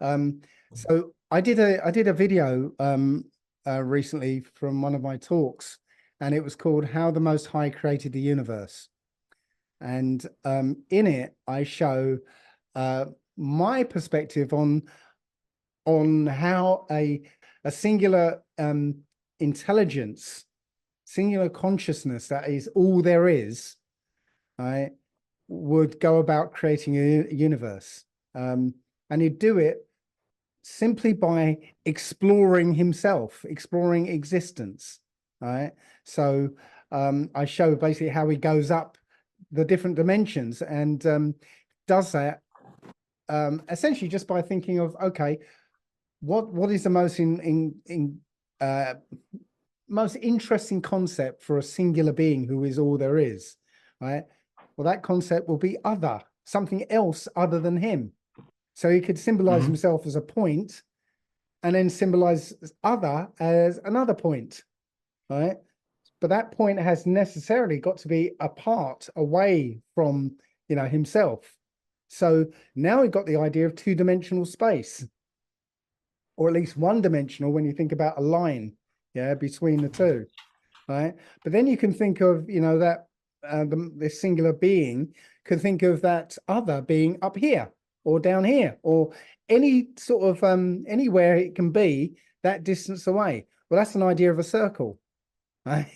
So I did a video recently from one of my talks, and it was called "How the Most High Created the Universe." And in it, I show my perspective on how a singular intelligence, singular consciousness that is all there is, right, would go about creating a universe. And he'd do it simply by exploring himself, exploring existence, right? So I show basically how he goes up the different dimensions and does that essentially just by thinking of, okay, what is the most interesting concept for a singular being who is all there is, right? Well, that concept will be other, something else other than him. So he could symbolize himself as a point and then symbolize other as another point, right? But that point has necessarily got to be apart, away from, himself. So now we've got the idea of two-dimensional space, or at least one-dimensional when you think about a line, between the two, right? But then you can think of, that this singular being could think of that other being up here or down here or any sort of anywhere it can be that distance away. Well, that's an idea of a circle, right?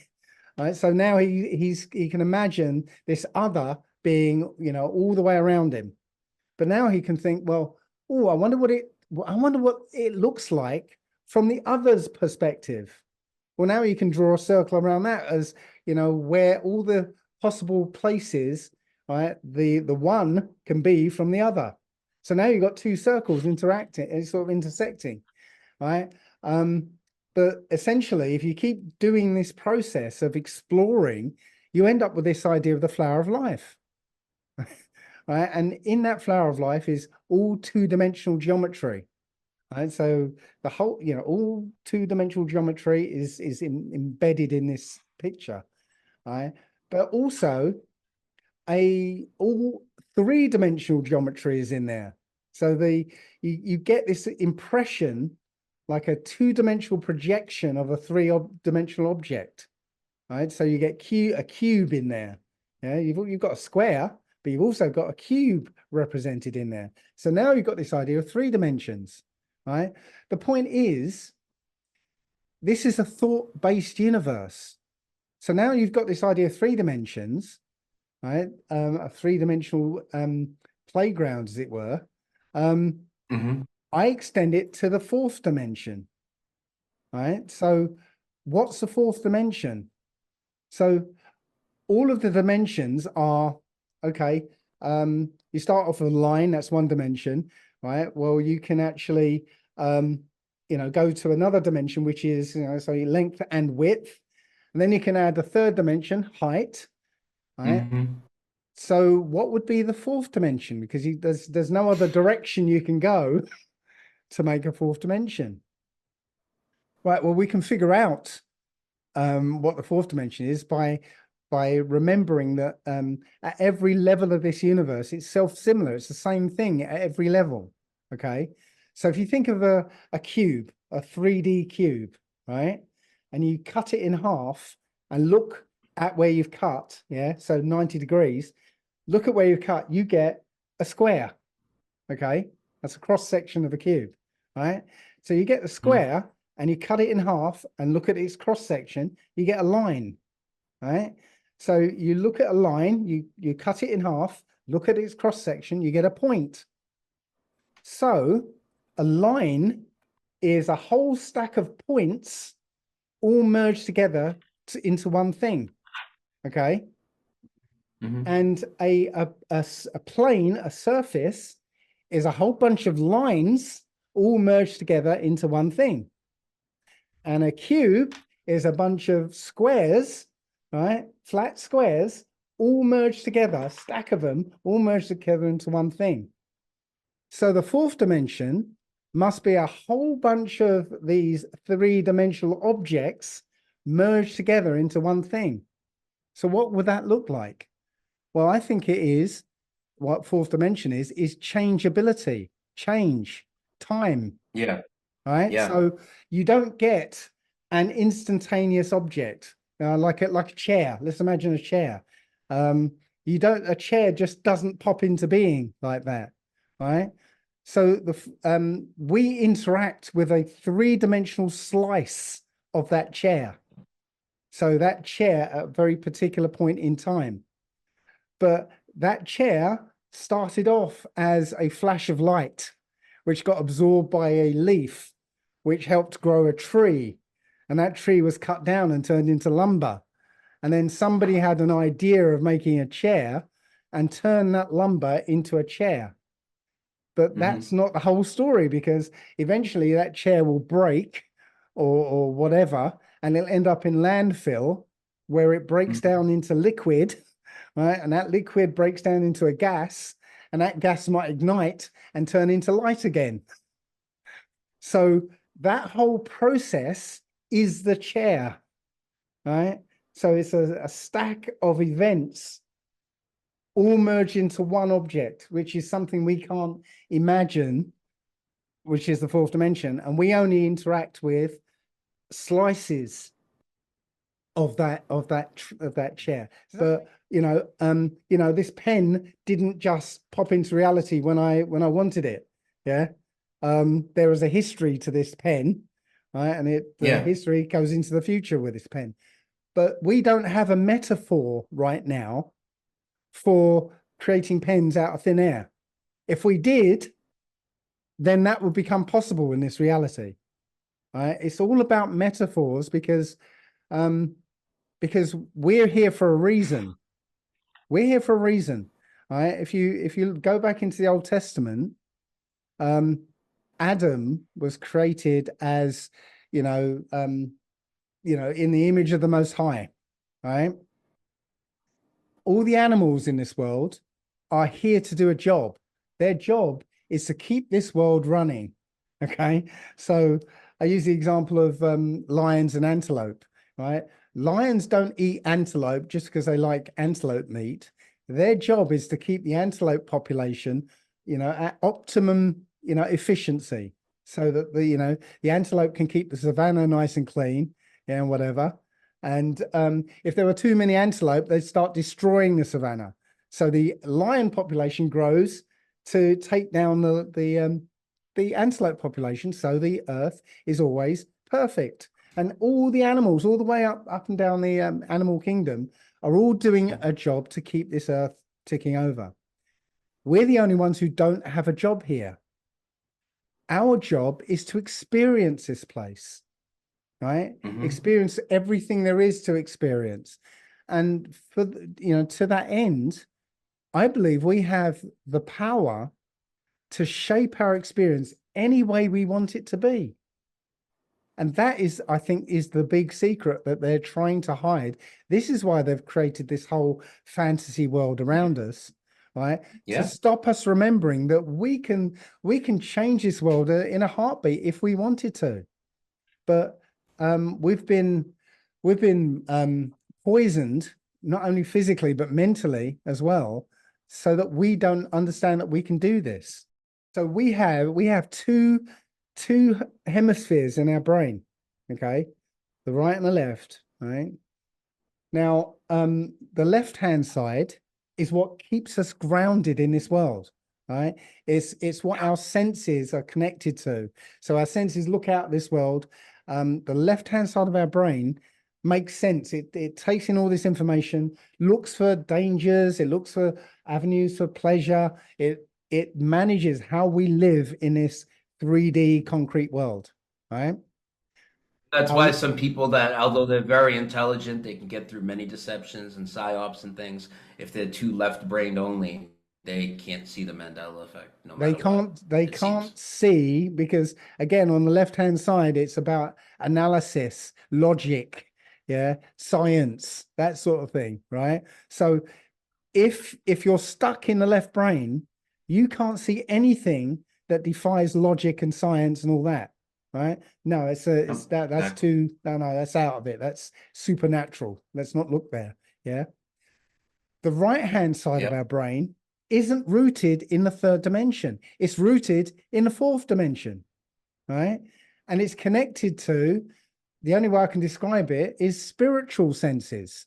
Right. So now he can imagine this other being, all the way around him. But now he can think, well, oh, I wonder what it looks like from the other's perspective. Well, now you can draw a circle around that as, where all the possible places, right, the one can be from the other. So now you've got two circles interacting and sort of intersecting, right? But essentially, if you keep doing this process of exploring, you end up with this idea of the flower of life, right? And in that flower of life is all two-dimensional geometry, right? So the whole, all two-dimensional geometry is embedded in this picture, right? But also all three-dimensional geometry is in there. So you get this impression like a two-dimensional projection of a three-dimensional object, right? So you get a cube in there. Yeah, you've got a square, but you've also got a cube represented in there. So now you've got this idea of 3 dimensions, right? The point is, this is a thought-based universe. So now you've got this idea of 3 dimensions, right? A 3-dimensional playground, as it were. I extend it to the 4th dimension, right? So what's the 4th dimension? So all of the dimensions are, okay, you start off with a line, that's 1 dimension, right? Well, you can actually, go to another dimension, which is, so length and width. And then you can add the 3rd dimension, height, right? So what would be the 4th dimension? Because there's no other direction you can go to make a 4th dimension. Right, well, we can figure out what the 4th dimension is by remembering that at every level of this universe, it's self-similar. It's the same thing at every level, okay? So if you think of a cube, a 3D cube, right? And you cut it in half and look at where you've cut, so 90 degrees, look at where you've cut, you get a square, okay? That's a cross-section of a cube, right? So you get the square and you cut it in half and look at its cross-section, you get a line, right? So you look at a line, you cut it in half, look at its cross-section, you get a point. So a line is a whole stack of points all merged together into one thing, okay? And a plane, a surface, is a whole bunch of lines all merged together into one thing. And a cube is a bunch of squares, right? Flat squares, all merged together, a stack of them, all merged together into one thing. So the 4th dimension must be a whole bunch of these 3-dimensional objects merged together into one thing. So what would that look like? Well, I think it is, what 4th dimension is changeability, change, time. Yeah. Right. Yeah. So you don't get an instantaneous object, like a chair. Let's imagine a chair. A chair just doesn't pop into being like that. Right. So we interact with a three-dimensional slice of that chair. So that chair at a very particular point in time. But that chair started off as a flash of light, which got absorbed by a leaf, which helped grow a tree. And that tree was cut down and turned into lumber. And then somebody had an idea of making a chair and turn that lumber into a chair. But that's not the whole story, because eventually that chair will break or whatever, and it'll end up in landfill where it breaks down into liquid, right? And that liquid breaks down into a gas, and that gas might ignite and turn into light again. So that whole process is the chair, right? So it's a stack of events all merge into one object, which is something we can't imagine, which is the fourth dimension. And we only interact with slices of that chair. But this pen didn't just pop into reality when I wanted it. Yeah. There is a history to this pen, right? And the history goes into the future with this pen. But we don't have a metaphor right now for creating pens out of thin air. If we did, then that would become possible in this reality. Right? It's all about metaphors, because we're here for a reason. We're here for a reason. Right? If you go back into the Old Testament, Adam was created as in the image of the Most High, right? All the animals in this world are here to do a job. Their job is to keep this world running. Okay. So I use the example of lions and antelope, right? Lions don't eat antelope just because they like antelope meat. Their job is to keep the antelope population, at optimum, efficiency, so that the antelope can keep the savannah nice and clean, and whatever. And if there were too many antelope, they'd start destroying the savannah. So the lion population grows to take down the antelope population. So the earth is always perfect. And all the animals, all the way up and down the animal kingdom, are all doing a job to keep this earth ticking over. We're the only ones who don't have a job here. Our job is to experience this place. Right? Experience everything there is to experience. And to that end, I believe we have the power to shape our experience any way we want it to be. And that is, I think, is the big secret that they're trying to hide. This is why they've created this whole fantasy world around us, right? To stop us remembering that we can change this world in a heartbeat if we wanted to. But we've been poisoned, not only physically but mentally as well, so that we don't understand that we can do this. So we have two hemispheres in our brain, okay, the right and the left. Right now, the left-hand side is what keeps us grounded in this world. Right, it's what our senses are connected to. So our senses look out at this world. The left-hand side of our brain makes sense. It takes in all this information, looks for dangers, it looks for avenues for pleasure. It manages how we live in this 3D concrete world, right? That's why some people that, although they're very intelligent, they can get through many deceptions and psyops and things. If they're too left-brained only, they can't see the Mandela effect. No matter what. They can't see, because again, on the left-hand side, it's about analysis, logic, science, that sort of thing, right? So if you're stuck in the left brain, you can't see anything that defies logic and science and all that, right? No, that's out of it. That's supernatural. Let's not look there. Yeah. The right-hand side of our brain isn't rooted in the third dimension. It's rooted in the fourth dimension, right? And it's connected to, the only way I can describe it is spiritual senses.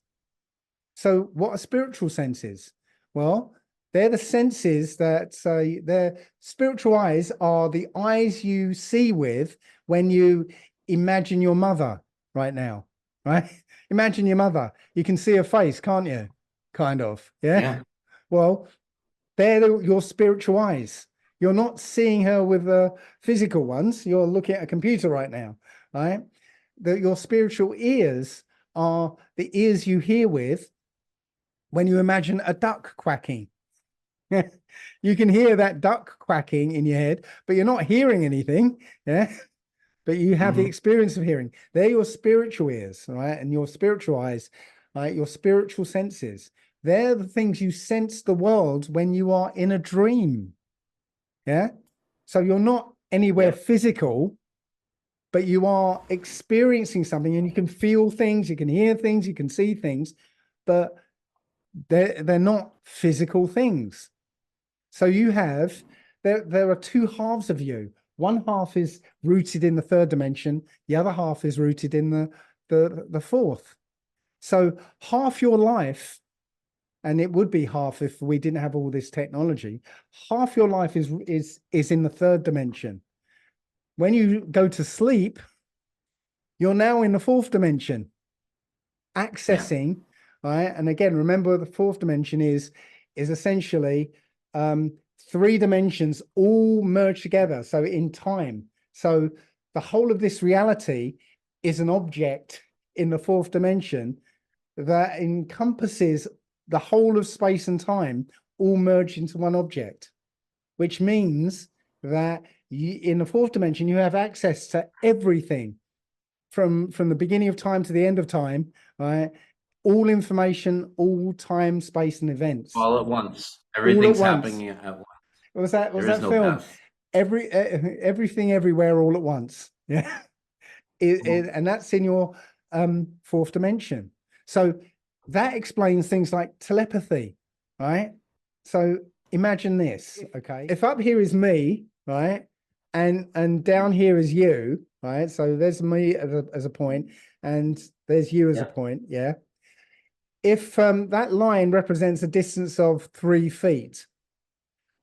So what are spiritual senses? Well, they're the senses that say their spiritual eyes are the eyes you see with when you imagine your mother right now, right? Imagine your mother. You can see her face, can't you? Kind of, yeah. Well, they're your spiritual eyes. You're not seeing her with the physical ones. You're looking at a computer right now, right? Your spiritual ears are the ears you hear with when you imagine a duck quacking. You can hear that duck quacking in your head, but you're not hearing anything, yeah? But you have the experience of hearing. They're your spiritual ears, right? And your spiritual eyes, right? Your spiritual senses. They're the things you sense the world when you are in a dream, yeah? So you're not anywhere physical, but you are experiencing something, and you can feel things, you can hear things, you can see things, but they're not physical things. So you have, there are two halves of you. One half is rooted in the third dimension. The other half is rooted in the fourth. So half your life, and it would be half if we didn't have all this technology, half your life is in the third dimension. When you go to sleep, you're now in the fourth dimension, accessing, right? And again, remember the fourth dimension is essentially three dimensions all merged together. So in time. So the whole of this reality is an object in the fourth dimension that encompasses the whole of space and time all merged into one object, which means that in the fourth dimension, you have access to everything from the beginning of time to the end of time, right? All information, all time, space, and events. All at once. Everything's happening at once. Was that no film? path. Everything, everywhere, all at once. Yeah, and that's in your fourth dimension. So that explains things like telepathy, right? So imagine this, okay? If up here is me, right, and down here is you, right? So there's me as a point, and there's you as a point, yeah. If that line represents a distance of 3 feet,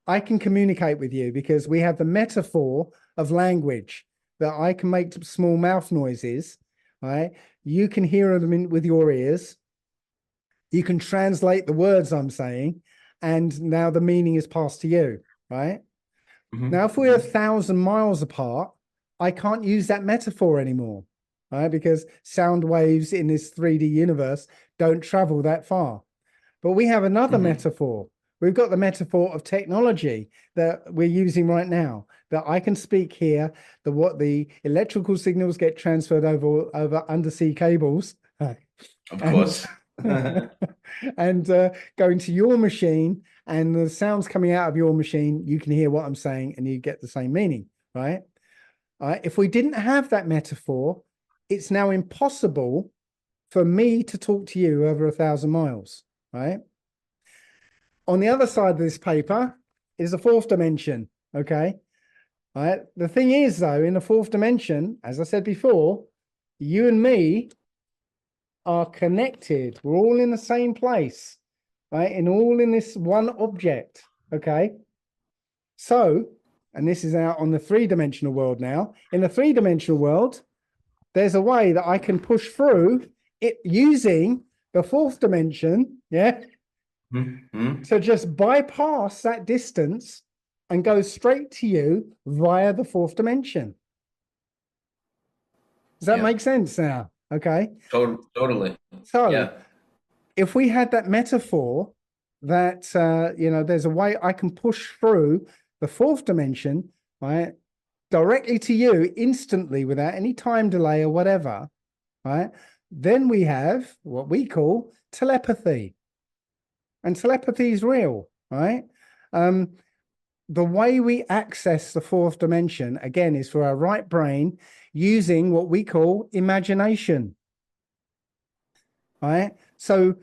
I can communicate with you because we have the metaphor of language, that I can make small mouth noises, right? You can hear them with your ears. You can translate the words I'm saying, and now the meaning is passed to you, right? Now, if we're 1,000 miles apart, I can't use that metaphor anymore, right? Because sound waves in this 3D universe don't travel that far. But we have another metaphor. We've got the metaphor of technology that we're using right now, that I can speak here, what the electrical signals get transferred over undersea cables. Of course. And go into your machine, and the sounds coming out of your machine, you can hear what I'm saying and you get the same meaning, right? If we didn't have that metaphor, it's now impossible for me to talk to you over 1,000 miles, right? On the other side of this paper is the fourth dimension, okay? All right. The thing is, though, in the fourth dimension, as I said before, you and me are connected. We're all in the same place, right? And all in this one object, okay? So, and this is out on the three-dimensional world now. In the three-dimensional world, there's a way that I can push through it using the fourth dimension, yeah? So just bypass that distance and go straight to you via the fourth dimension. Does that make sense now? Okay. Totally. So if we had that metaphor that, you know, there's a way I can push through the fourth dimension, right, directly to you instantly without any time delay or whatever, right, then we have what we call telepathy. And telepathy is real, right? The way we access the fourth dimension, again, is through our right brain using what we call imagination, right? So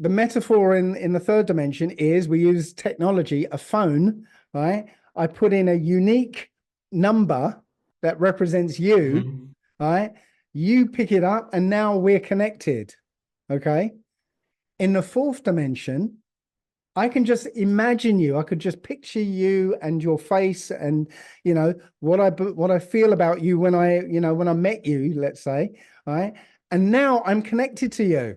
the metaphor in the third dimension is we use technology, a phone, right? I put in a unique number that represents you, right? You pick it up and now we're connected, okay? In the fourth dimension, I can just imagine you. I could just picture you and your face and, you know, what I feel about you when when I met you, let's say, right? And now I'm connected to you.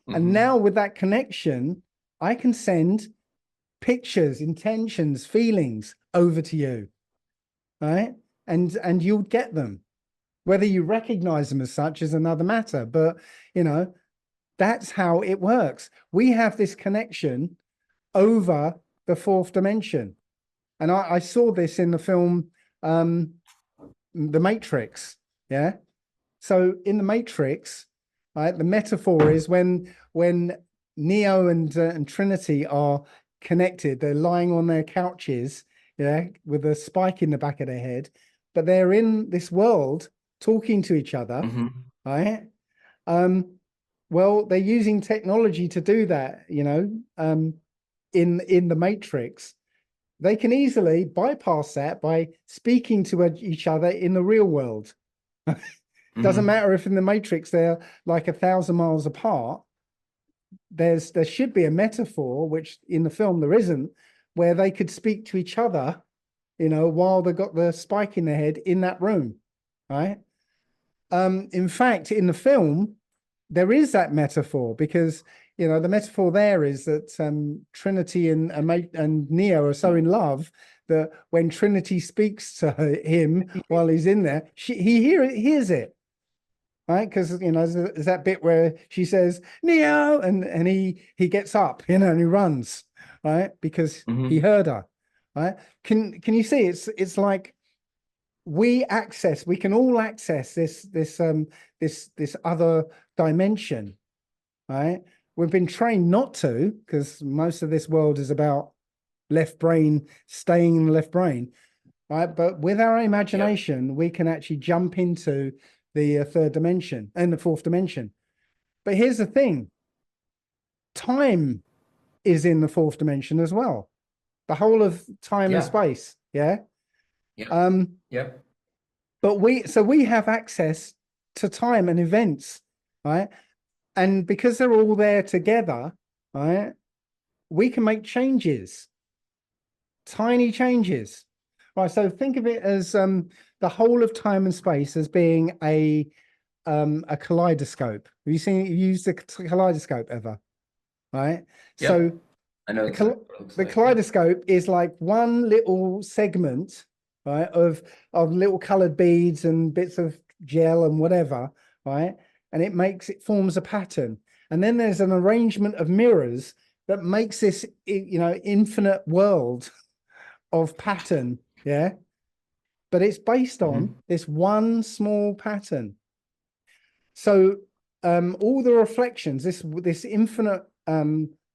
And now with that connection, I can send pictures, intentions, feelings over to you, right? And you'll get them. Whether you recognize them as such is another matter, but, you know, that's how it works. We have this connection over the fourth dimension. And I saw this in the film, The Matrix. Yeah. So in The Matrix, right, the metaphor is when Neo and Trinity are connected, they're lying on their couches, yeah, with a spike in the back of their head, but they're in this world talking to each other, right? Well, they're using technology to do that, you know, in the Matrix. They can easily bypass that by speaking to each other in the real world. Doesn't matter if in the Matrix they're like 1,000 miles apart. There should be a metaphor, which in the film there isn't, where they could speak to each other, you know, while they got the spike in their head in that room, right? In fact, in the film, there is that metaphor because, you know, the metaphor there is that Trinity and Neo are so in love that when Trinity speaks to him while he's in there, he hears it. Right, because you know there's that bit where she says Neo, and he gets up, you know, and he runs, right, because he heard her, right? Can you see? It's like we can all access this other dimension, right? We've been trained not to, because most of this world is about left brain staying in the left brain, right? But with our imagination, we can actually jump into the third dimension and the fourth dimension. But here's the thing. Time is in the fourth dimension as well. The whole of time and space. Yeah. But we have access to time and events, right? And because they're all there together, right, we can make changes, tiny changes. Right. So think of it as the whole of time and space as being a kaleidoscope. Have you used the kaleidoscope ever? Right. Yep. So I know the kaleidoscope is like one little segment, right, of little colored beads and bits of gel and whatever, right? And it forms a pattern. And then there's an arrangement of mirrors that makes this, you know, infinite world of pattern. Yeah. But it's based on this one small pattern. So all the reflections, this infinite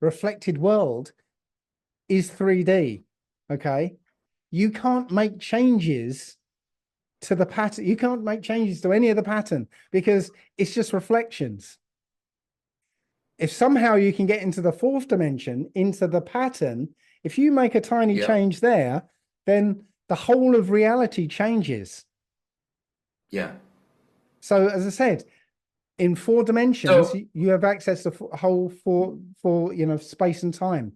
reflected world is 3D. Okay. You can't make changes to the pattern. You can't make changes to any of the pattern because it's just reflections. If somehow you can get into the fourth dimension, into the pattern, if you make a tiny change there, then the whole of reality changes. Yeah. So as I said, in 4 dimensions, you have access to whole for you know, space and time.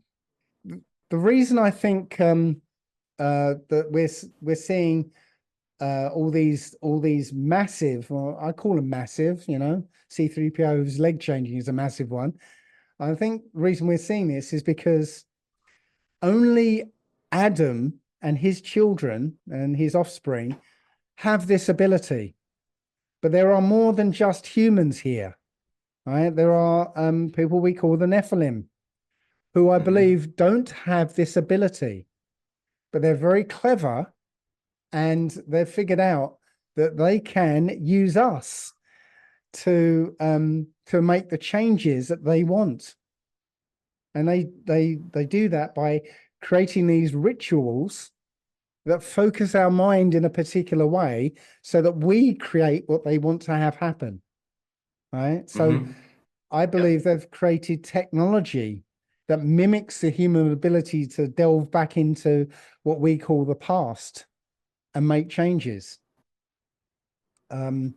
The reason I think that we're seeing all these massive, well, I call them massive, you know, C-3PO's leg changing is a massive one. I think the reason we're seeing this is because only Adam and his children and his offspring have this ability. But there are more than just humans here, right? There are people we call the Nefilim, who I believe don't have this ability, but they're very clever and they've figured out that they can use us to make the changes that they want. And they do that by creating these rituals that focus our mind in a particular way so that we create what they want to have happen. Right. So I believe they've created technology that mimics the human ability to delve back into what we call the past and make changes. I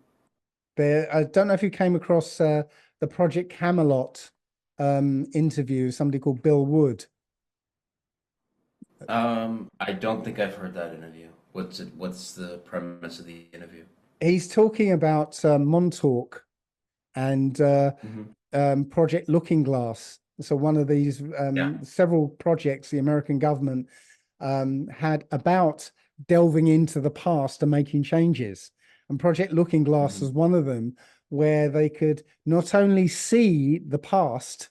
don't know if you came across the Project Camelot interview, somebody called Bill Wood. I don't think I've heard that interview. What's the premise of the interview? He's talking about Montauk and Project Looking Glass. So one of these several projects the American government had about delving into the past and making changes. And Project Looking Glass was one of them, where they could not only see the past,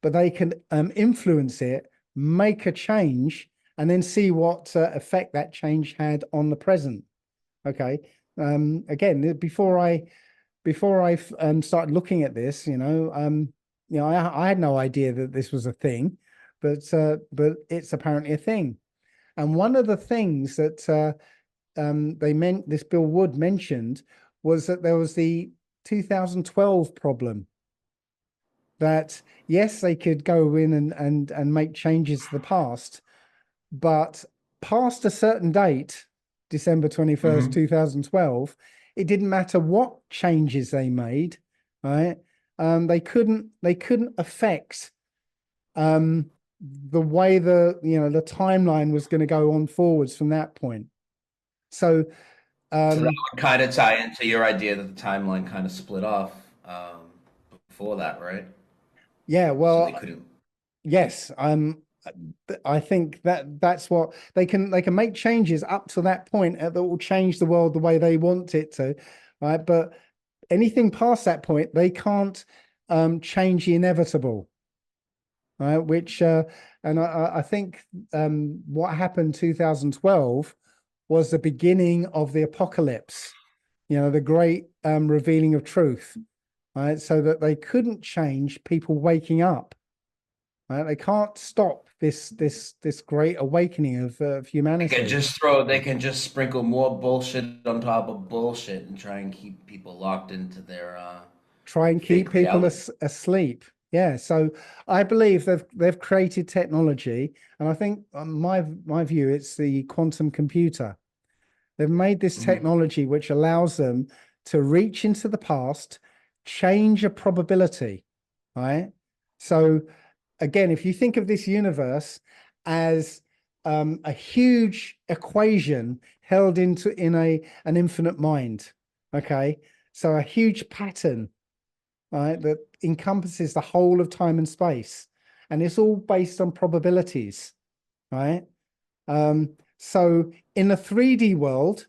but they can influence it, make a change, and then see what effect that change had on the present. Okay. Again, before I started looking at this, I had no idea that this was a thing, but it's apparently a thing. And one of the things that this Bill Wood mentioned was that there was the 2012 problem. That yes, they could go in and make changes to the past, but past a certain date, December 21st, 2012, it didn't matter what changes they made, right? They couldn't affect the way the timeline was going to go on forwards from that point. So that would kind of tie into your idea that the timeline kind of split off before that, right? Yeah, well, so they couldn't. Yes, I think that's what they can make changes up to that point that will change the world the way they want it to, right? But anything past that point, they can't change the inevitable, right? Which and I think what happened 2012 was the beginning of the apocalypse, the great revealing of truth, right? So that they couldn't change people waking up. Right? They can't stop this great awakening of humanity. They can just sprinkle more bullshit on top of bullshit and try and keep people locked into their keep people asleep. Yeah. So I believe they've created technology, and I think my view, it's the quantum computer. They've made this technology which allows them to reach into the past, change a probability, right? So again, if you think of this universe as a huge equation held in an infinite mind, okay? So a huge pattern, right, that encompasses the whole of time and space, and it's all based on probabilities, right? So in the 3D world,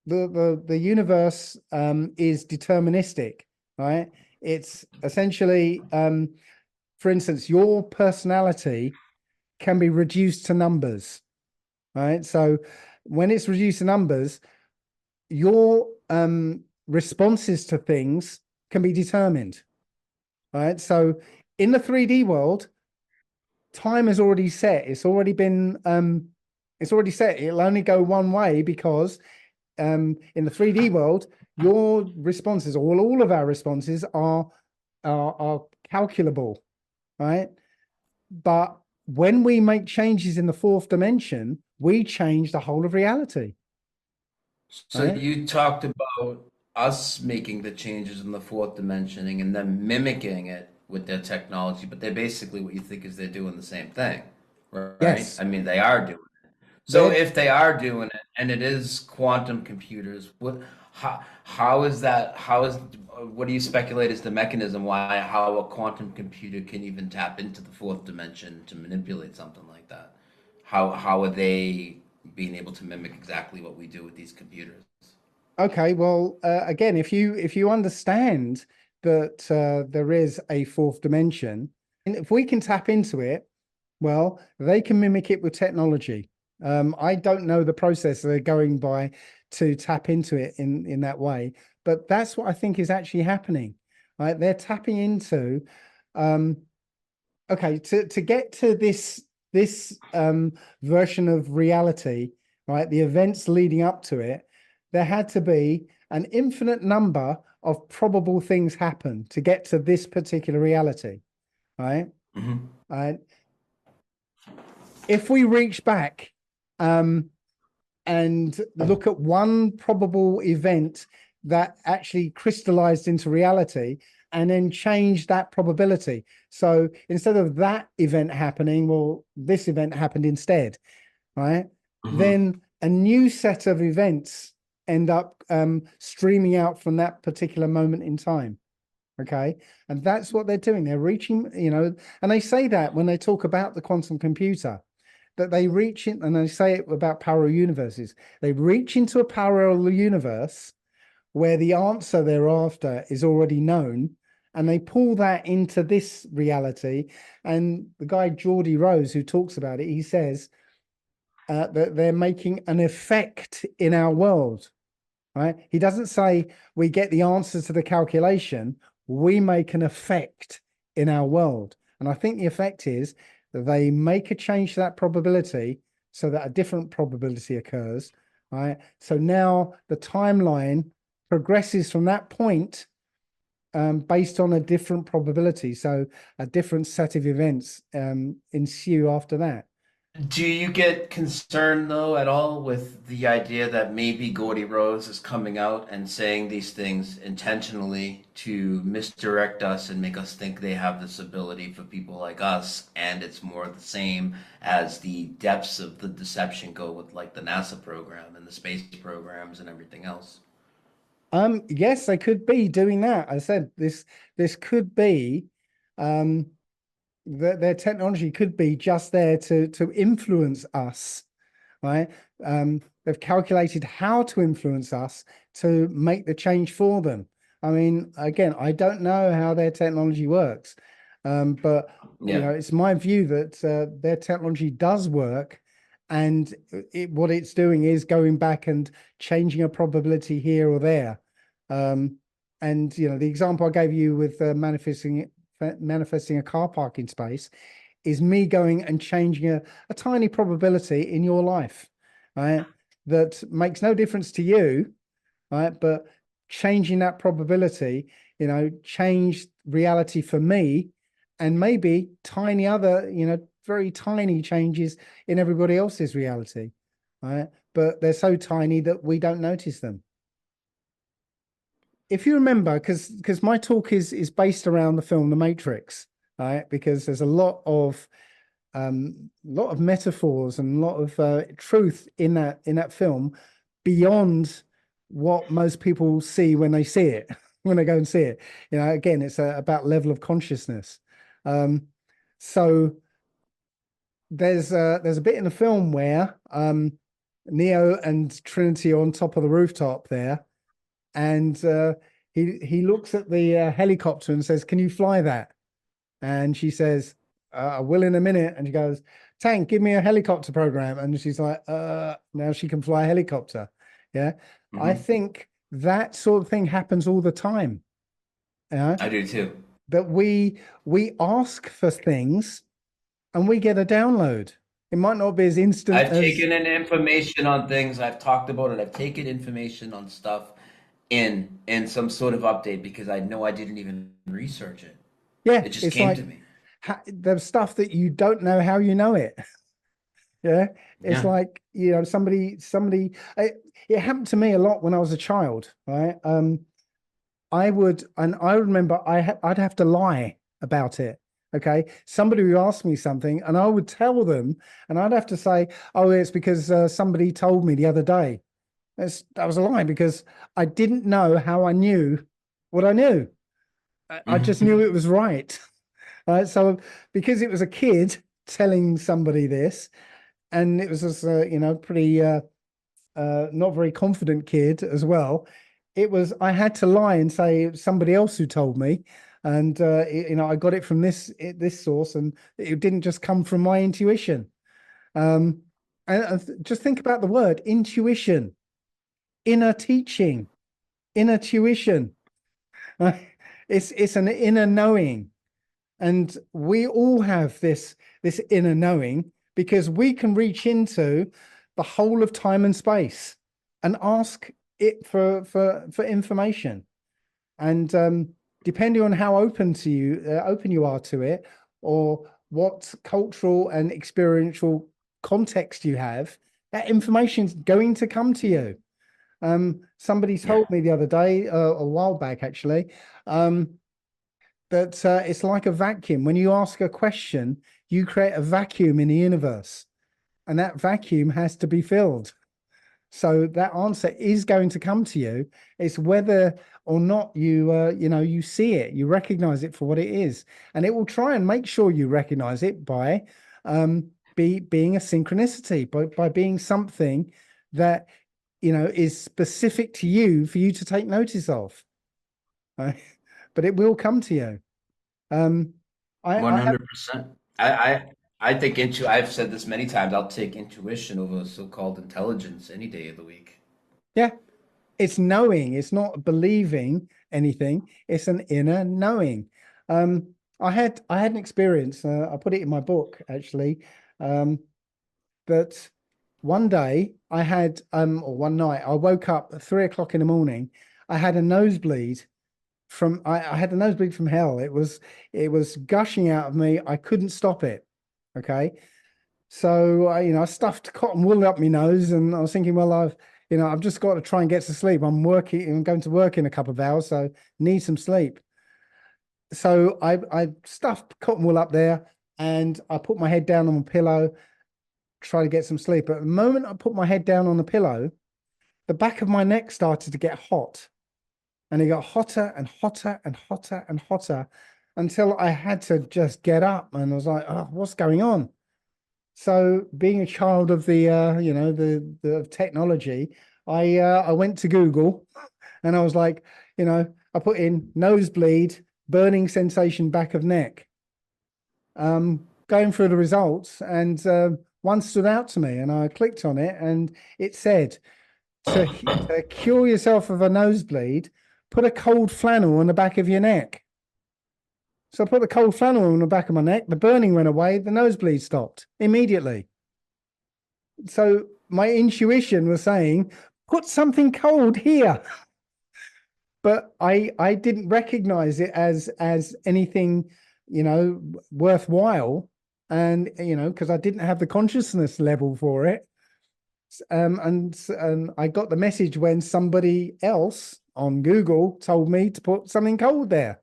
the universe is deterministic, right? It's essentially for instance, your personality can be reduced to numbers, right? So when it's reduced to numbers, your responses to things can be determined, right? So in the 3D world, time is already set. It's already been, it's already set. It'll only go one way because in the 3D world, your responses, all of our responses are calculable. Right. But when we make changes in the fourth dimension, we change the whole of reality. So you talked about us making the changes in the fourth dimensioning and then mimicking it with their technology, but they're basically what you think is they're doing the same thing, right? Yes. I mean, they are doing it. So if they are doing it and it is quantum computers, what do you speculate is the mechanism how a quantum computer can even tap into the fourth dimension to manipulate something like that? How are they being able to mimic exactly what we do with these computers? Okay, well, again, if you understand that there is a fourth dimension, and if we can tap into it, well, they can mimic it with technology. I don't know the process they're going by to tap into it in that way, but that's what I think is actually happening. Right? They're tapping into okay, to get to this version of reality, right? The events leading up to it, there had to be an infinite number of probable things happen to get to this particular reality, right? If we reach back and look at one probable event that actually crystallized into reality and then change that probability. So instead of that event happening, well, this event happened instead, right? Then a new set of events end up streaming out from that particular moment in time. Okay. And that's what they're doing. They're reaching, you know, and they say that when they talk about the quantum computer, that they reach in, and they say it about parallel universes. They reach into a parallel universe where the answer they're after is already known, and they pull that into this reality. And the guy, Geordie Rose, who talks about it, he says that they're making an effect in our world, right? He doesn't say we get the answer to the calculation, we make an effect in our world. And I think the effect is that they make a change to that probability so that a different probability occurs, right? So now the timeline progresses from that point based on a different probability. So a different set of events ensue after that. Do you get concerned, though, at all with the idea that maybe Gordy Rose is coming out and saying these things intentionally to misdirect us and make us think they have this ability for people like us, and it's more the same as the depths of the deception go with like the NASA program and the space programs and everything else? Yes, they could be doing that. I said this could be their technology could be just there to influence us, right? They've calculated how to influence us to make the change for them. I mean, again, I don't know how their technology works, but you know, it's my view that their technology does work, and what it's doing is going back and changing a probability here or there. And you know, the example I gave you with manifesting a car parking space is me going and changing a tiny probability in your life, right? That makes no difference to you, right? But changing that probability, you know, changed reality for me, and maybe tiny other, you know, very tiny changes in everybody else's reality, right? But they're so tiny that we don't notice them. If you remember, because my talk is based around the film The Matrix, right? Because there's a lot of metaphors and a lot of truth in that film beyond what most people see when they see it, when they go and see it. You know, again, it's about level of consciousness. So there's a bit in the film where Neo and Trinity are on top of the rooftop there, and he looks at the helicopter and says, "Can you fly that?" And she says, "I will in a minute." And she goes, "Tank, give me a helicopter program." And she's like, now she can fly a helicopter. Yeah. I think that sort of thing happens all the time. I do too. That we ask for things and we get a download. It might not be as instant. I've taken in information on things. I've talked about it. I've taken information on stuff in some sort of update because I know I didn't even research it. Yeah, it just came to me. There's stuff that you don't know how you know it. Yeah, it's like, you know, somebody. It happened to me a lot when I was a child, right? I remember I'd have to lie about it. Okay, somebody would ask me something, and I would tell them, and I'd have to say, "Oh, it's because somebody told me the other day." That was a lie, because I didn't know how I knew what I knew. I just knew it was right. Right. So because it was a kid telling somebody this, and it was just, you know, pretty not very confident kid as well, I had to lie and say it was somebody else who told me. And, you know, I got it from this source, and it didn't just come from my intuition. And just think about the word intuition. Inner teaching, inner tuition. It's an inner knowing, and we all have this inner knowing, because we can reach into the whole of time and space and ask it for information. And depending on how open you are to it, or what cultural and experiential context you have, that information is going to come to you. Somebody told me the other day, a while back actually, that it's like a vacuum. When you ask a question, you create a vacuum in the universe, and that vacuum has to be filled. So that answer is going to come to you. It's whether or not you see it, you recognize it for what it is, and it will try and make sure you recognize it by being a synchronicity, by being something that is specific to you for you to take notice of. Right? But it will come to you. 100%. I think I've said this many times. I'll take intuition over so-called intelligence any day of the week. Yeah, it's knowing. It's not believing anything. It's an inner knowing. I had an experience. I put it in my book actually. That one day I had, or one night I woke up at 3 o'clock in the morning. I had a nosebleed I had a nosebleed from hell. It was gushing out of me. I couldn't stop it. Okay. So I stuffed cotton wool up my nose, and I was thinking, well, I've just got to try and get to sleep. I'm going to work in a couple of hours, so need some sleep. So I stuffed cotton wool up there, and I put my head down on my pillow, try to get some sleep. But the moment I put my head down on the pillow, the back of my neck started to get hot, and it got hotter and hotter and hotter and hotter until I had to just get up, and I was like, oh, what's going on? So being a child of the the technology, I went to Google, and I was like, I put in nosebleed, burning sensation back of neck. Going through the results, and one stood out to me, and I clicked on it, and it said to cure yourself of a nosebleed, put a cold flannel on the back of your neck. So I put the cold flannel on the back of my neck, the burning went away, the nosebleed stopped immediately. So my intuition was saying, put something cold here. But I didn't recognize it as anything, worthwhile. And, because I didn't have the consciousness level for it. And I got the message when somebody else on Google told me to put something cold there.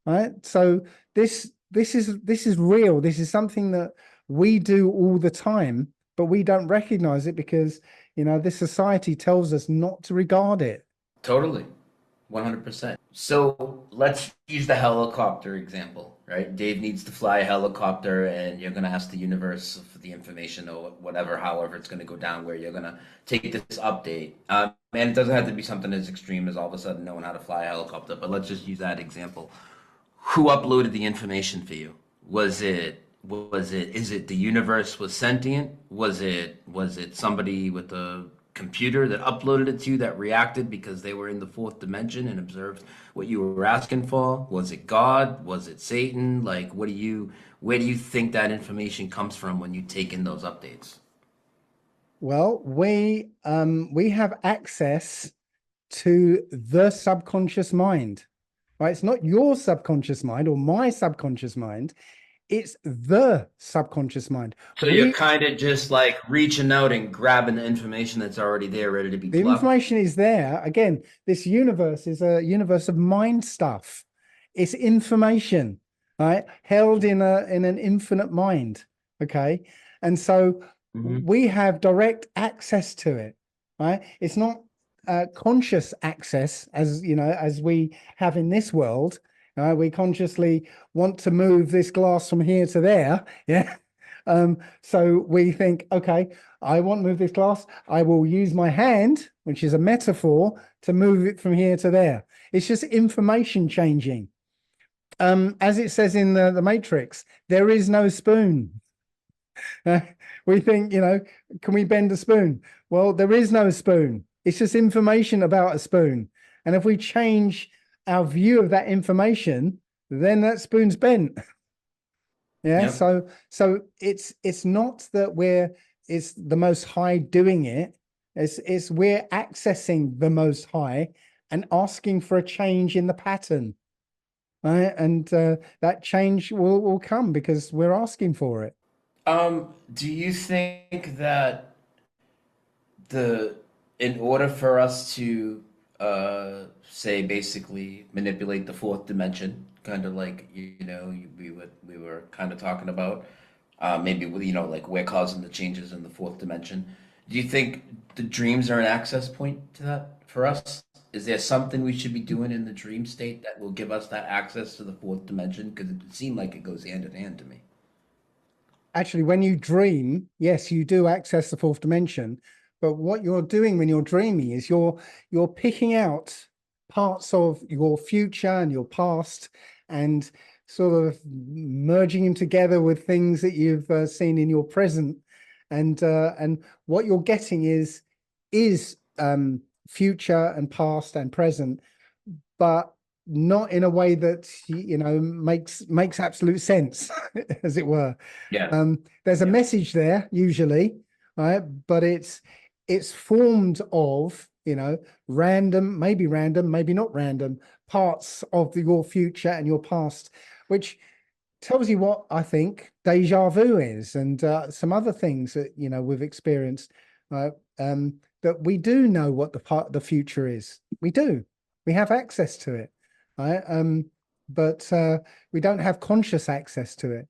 Right. So this is real. This is something that we do all the time, but we don't recognize it because, this society tells us not to regard it. Totally. 100%. So let's use the helicopter example, right? Dave needs to fly a helicopter, and you're going to ask the universe for the information or whatever, however it's going to go down, where you're going to take this update. And it doesn't have to be something as extreme as all of a sudden knowing how to fly a helicopter, but let's just use that example. Who uploaded the information for you? Is it the universe was sentient? Was it somebody with a computer that uploaded it to you that reacted because they were in the fourth dimension and observed what you were asking for? Was it God? Was it Satan? Like, where do you think that information comes from when you take in those updates? Well, we have access to the subconscious mind. Right? It's not your subconscious mind or my subconscious mind. It's the subconscious mind. So you're kind of just like reaching out and grabbing the information that's already there, ready to be plugged. The information is there. Again, this universe is a universe of mind stuff. It's information, right? Held in an infinite mind. Okay. And so we have direct access to it, right? It's not conscious access as we have in this world. We consciously want to move this glass from here to there. Yeah. So we think, okay, I want to move this glass. I will use my hand, which is a metaphor, to move it from here to there. It's just information changing. As it says in the Matrix, there is no spoon. We think, can we bend a spoon? Well, there is no spoon. It's just information about a spoon. And if we change our view of that information, then that spoon's bent. Yeah. Yep. So it's not that it's the Most High doing it. It's we're accessing the Most High and asking for a change in the pattern. Right? And that change will come because we're asking for it. Do you think that in order for us to say basically manipulate the fourth dimension, kind of like we were kind of talking about, maybe like we're causing the changes in the fourth dimension. Do you think the dreams are an access point to that for us? Is there something we should be doing in the dream state that will give us that access to the fourth dimension? Because it seemed like it goes hand in hand to me. Actually, when you dream, yes, you do access the fourth dimension. But what you're doing when you're dreaming is you're picking out parts of your future and your past and sort of merging them together with things that you've seen in your present. And what you're getting is future and past and present, but not in a way that makes absolute sense, as it were. Yeah. There's a message there usually, right? But it's formed of random, maybe not random parts of your future and your past, which tells you what I think deja vu is, and some other things that we've experienced, right? That we do know what the future is. We do. We have access to it, right? But we don't have conscious access to it.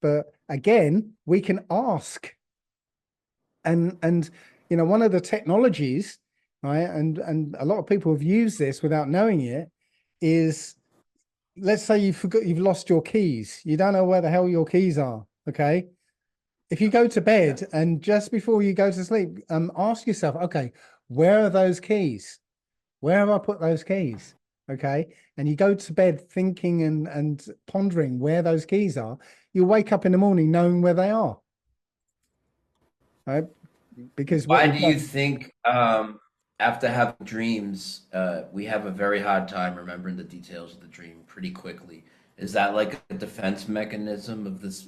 But again, we can ask, and one of the technologies, right? And a lot of people have used this without knowing it. Is, let's say you've lost your keys. You don't know where the hell your keys are. Okay. If you go to bed and just before you go to sleep, ask yourself, okay, where are those keys? Where have I put those keys? Okay. And you go to bed thinking and pondering where those keys are. You wake up in the morning knowing where they are. Right. Because why do you think after having dreams, we have a very hard time remembering the details of the dream pretty quickly? Is that like a defense mechanism of this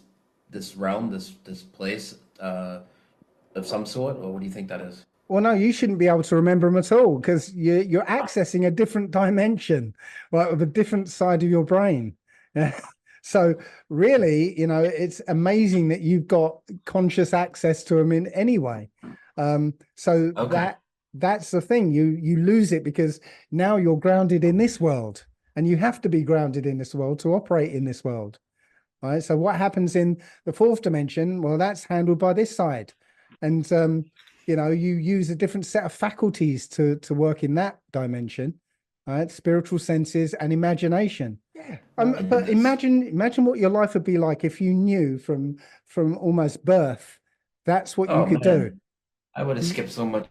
realm, this place of some sort, or what do you think that is? Well, no, you shouldn't be able to remember them at all because you're accessing a different dimension, right, with a different side of your brain. So really, it's amazing that you've got conscious access to them in any way. So Okay. that's the thing. You lose it because now you're grounded in this world, and you have to be grounded in this world to operate in this world. Right. So what happens in the fourth dimension? Well, that's handled by this side. And you use a different set of faculties to work in that dimension, right? Spiritual senses and imagination. Yeah. But imagine what your life would be like if you knew from almost birth that's what you could do. I would have skipped so much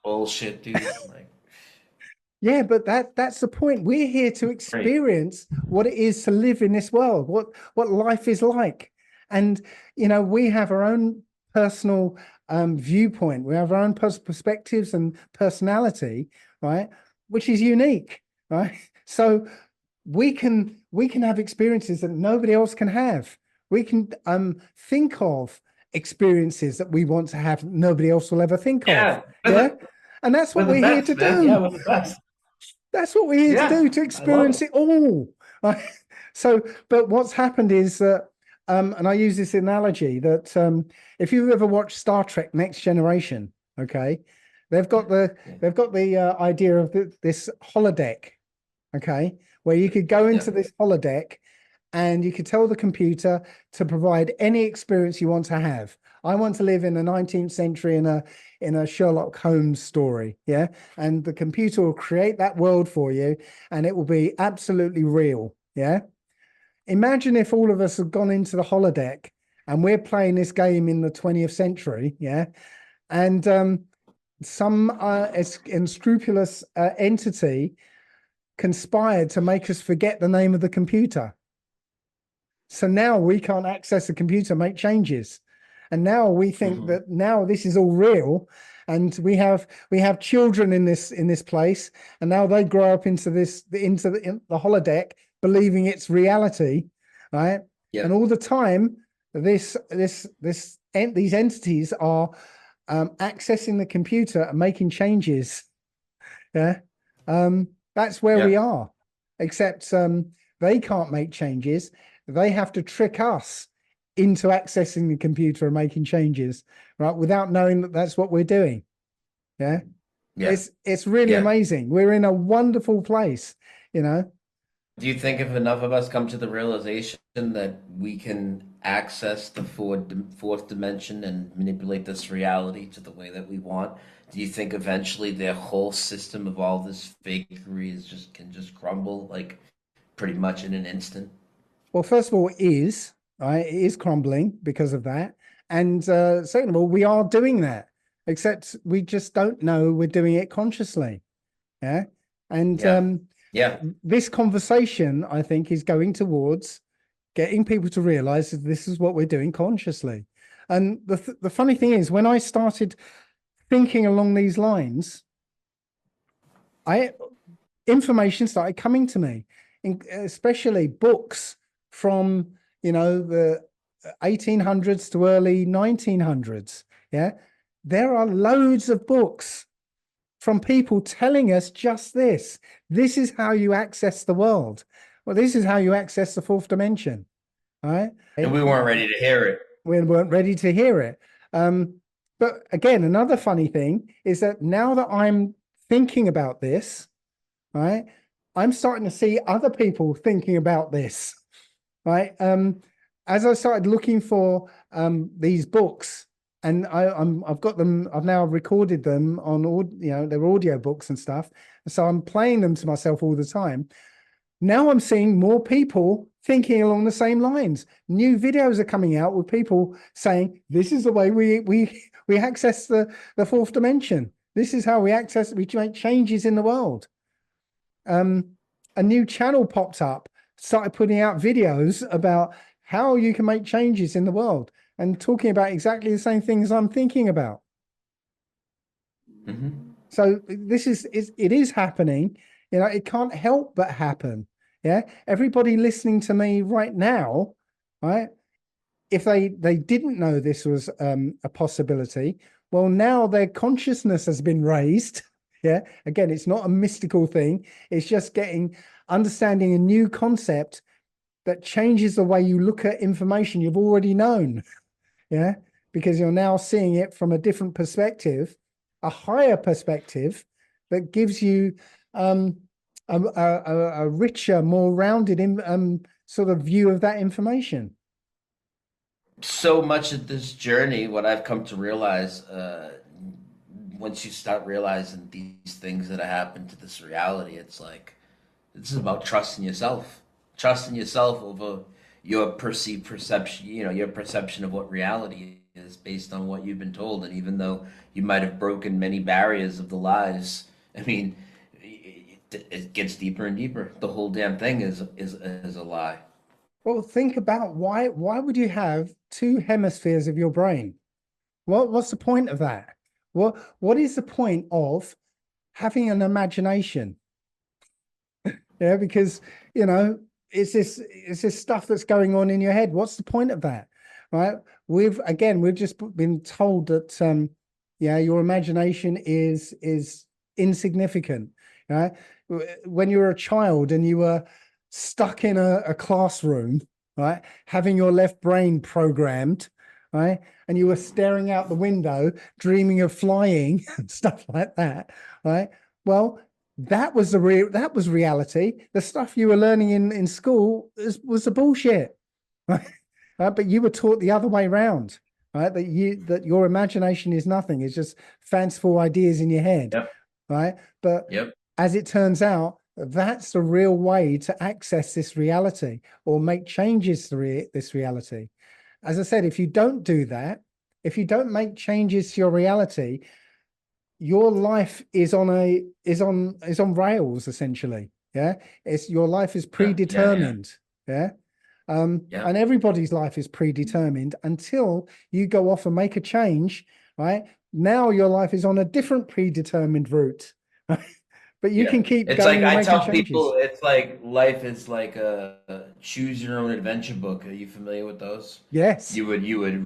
bullshit, dude. Like, yeah, but that's the point. We're here to experience what it is to live in this world, what life is like. And we have our own personal viewpoint. We have our own perspectives and personality, right? Which is unique, right? So we can have experiences that nobody else can have. We can think of experiences that we want to have nobody else will ever think of. Yeah. And that's what we're here to do. Yeah, we're the best. That's what we're here to do, to experience it all. Right? So, but what's happened is that, and I use this analogy that if you've ever watched Star Trek Next Generation, okay, they've got the idea of this holodeck, okay, where you could go into this holodeck and you could tell the computer to provide any experience you want to have. I want to live in the 19th century in a Sherlock Holmes story, yeah? And the computer will create that world for you and it will be absolutely real, yeah? Imagine if all of us had gone into the holodeck and we're playing this game in the 20th century, yeah? And some unscrupulous entity conspired to make us forget the name of the computer. So now we can't access the computer, make changes. And now we think that now this is all real, and we have children in this place, and now they grow up into the holodeck, believing it's reality, right? Yeah. And all the time, these entities are accessing the computer and making changes. Yeah. And That's where we are, except they can't make changes. They have to trick us into accessing the computer and making changes, right? Without knowing that that's what we're doing. Yeah. It's really amazing. We're in a wonderful place, you know. Do you think if enough of us come to the realization that we can access the fourth dimension and manipulate this reality to the way that we want, do you think eventually their whole system of all this fakery can just crumble, like pretty much in an instant? Well, first of all, it is crumbling because of that. And second of all, we are doing that, except we just don't know we're doing it consciously. Yeah. And this conversation, I think, is going towards getting people to realize that this is what we're doing consciously. And the funny thing is, when I started thinking along these lines, information started coming to me, especially books from, you know, the 1800s to early 1900s. Yeah, there are loads of books from people telling us just this. This is how you access the world. Well, this is how you access the fourth dimension. All right. And we weren't ready to hear it. We weren't ready to hear it. But again, another funny thing is that now that I'm thinking about this, right, I'm starting to see other people thinking about this, right? As I started looking for these books, and I've got them, I've now recorded them on, you know, they're audio books and stuff. So I'm playing them to myself all the time. Now I'm seeing more people thinking along the same lines. New videos are coming out with people saying, this is the way we access the fourth dimension. This is how we make changes in the world. A new channel popped up, started putting out videos about how you can make changes in the world and talking about exactly the same things I'm thinking about. Mm-hmm. So it is happening. You know, it can't help but happen. Yeah. Everybody listening to me right now, right? If they didn't know this was a possibility, well, now their consciousness has been raised. Yeah. Again, it's not a mystical thing. It's just understanding a new concept that changes the way you look at information you've already known. Yeah. Because you're now seeing it from a different perspective, a higher perspective that gives you a richer, more rounded sort of view of that information. So much of this journey, what I've come to realize, once you start realizing these things that have happened to this reality, it's like, this is about trusting yourself over your perceived perception, you know, your perception of what reality is based on what you've been told. And even though you might have broken many barriers of the lies, I mean, it gets deeper and deeper. The whole damn thing is a lie. Well, think about why would you have two hemispheres of your brain? What's the point of that? What is the point of having an imagination? Yeah, because, you know, it's this stuff that's going on in your head. What's the point of that? Right? We've just been told that your imagination is insignificant. Right? When you were a child and you were stuck in a classroom, right, having your left brain programmed, right, and you were staring out the window, dreaming of flying and stuff like that, right? Well, that was reality. The stuff you were learning in school was the bullshit, right? But you were taught the other way around, right? That your imagination is nothing. It's just fanciful ideas in your head, right? But as it turns out, that's the real way to access this reality or make changes to this reality. As I said, if you don't do that, if you don't make changes to your reality, your life is on rails, essentially. Yeah. Your life is predetermined. Yeah. And everybody's life is predetermined until you go off and make a change, right? Now your life is on a different predetermined route. Right? But you can keep it's going. Like I tell people, it's like life is like a choose your own adventure book. Are you familiar with those? Yes. You would read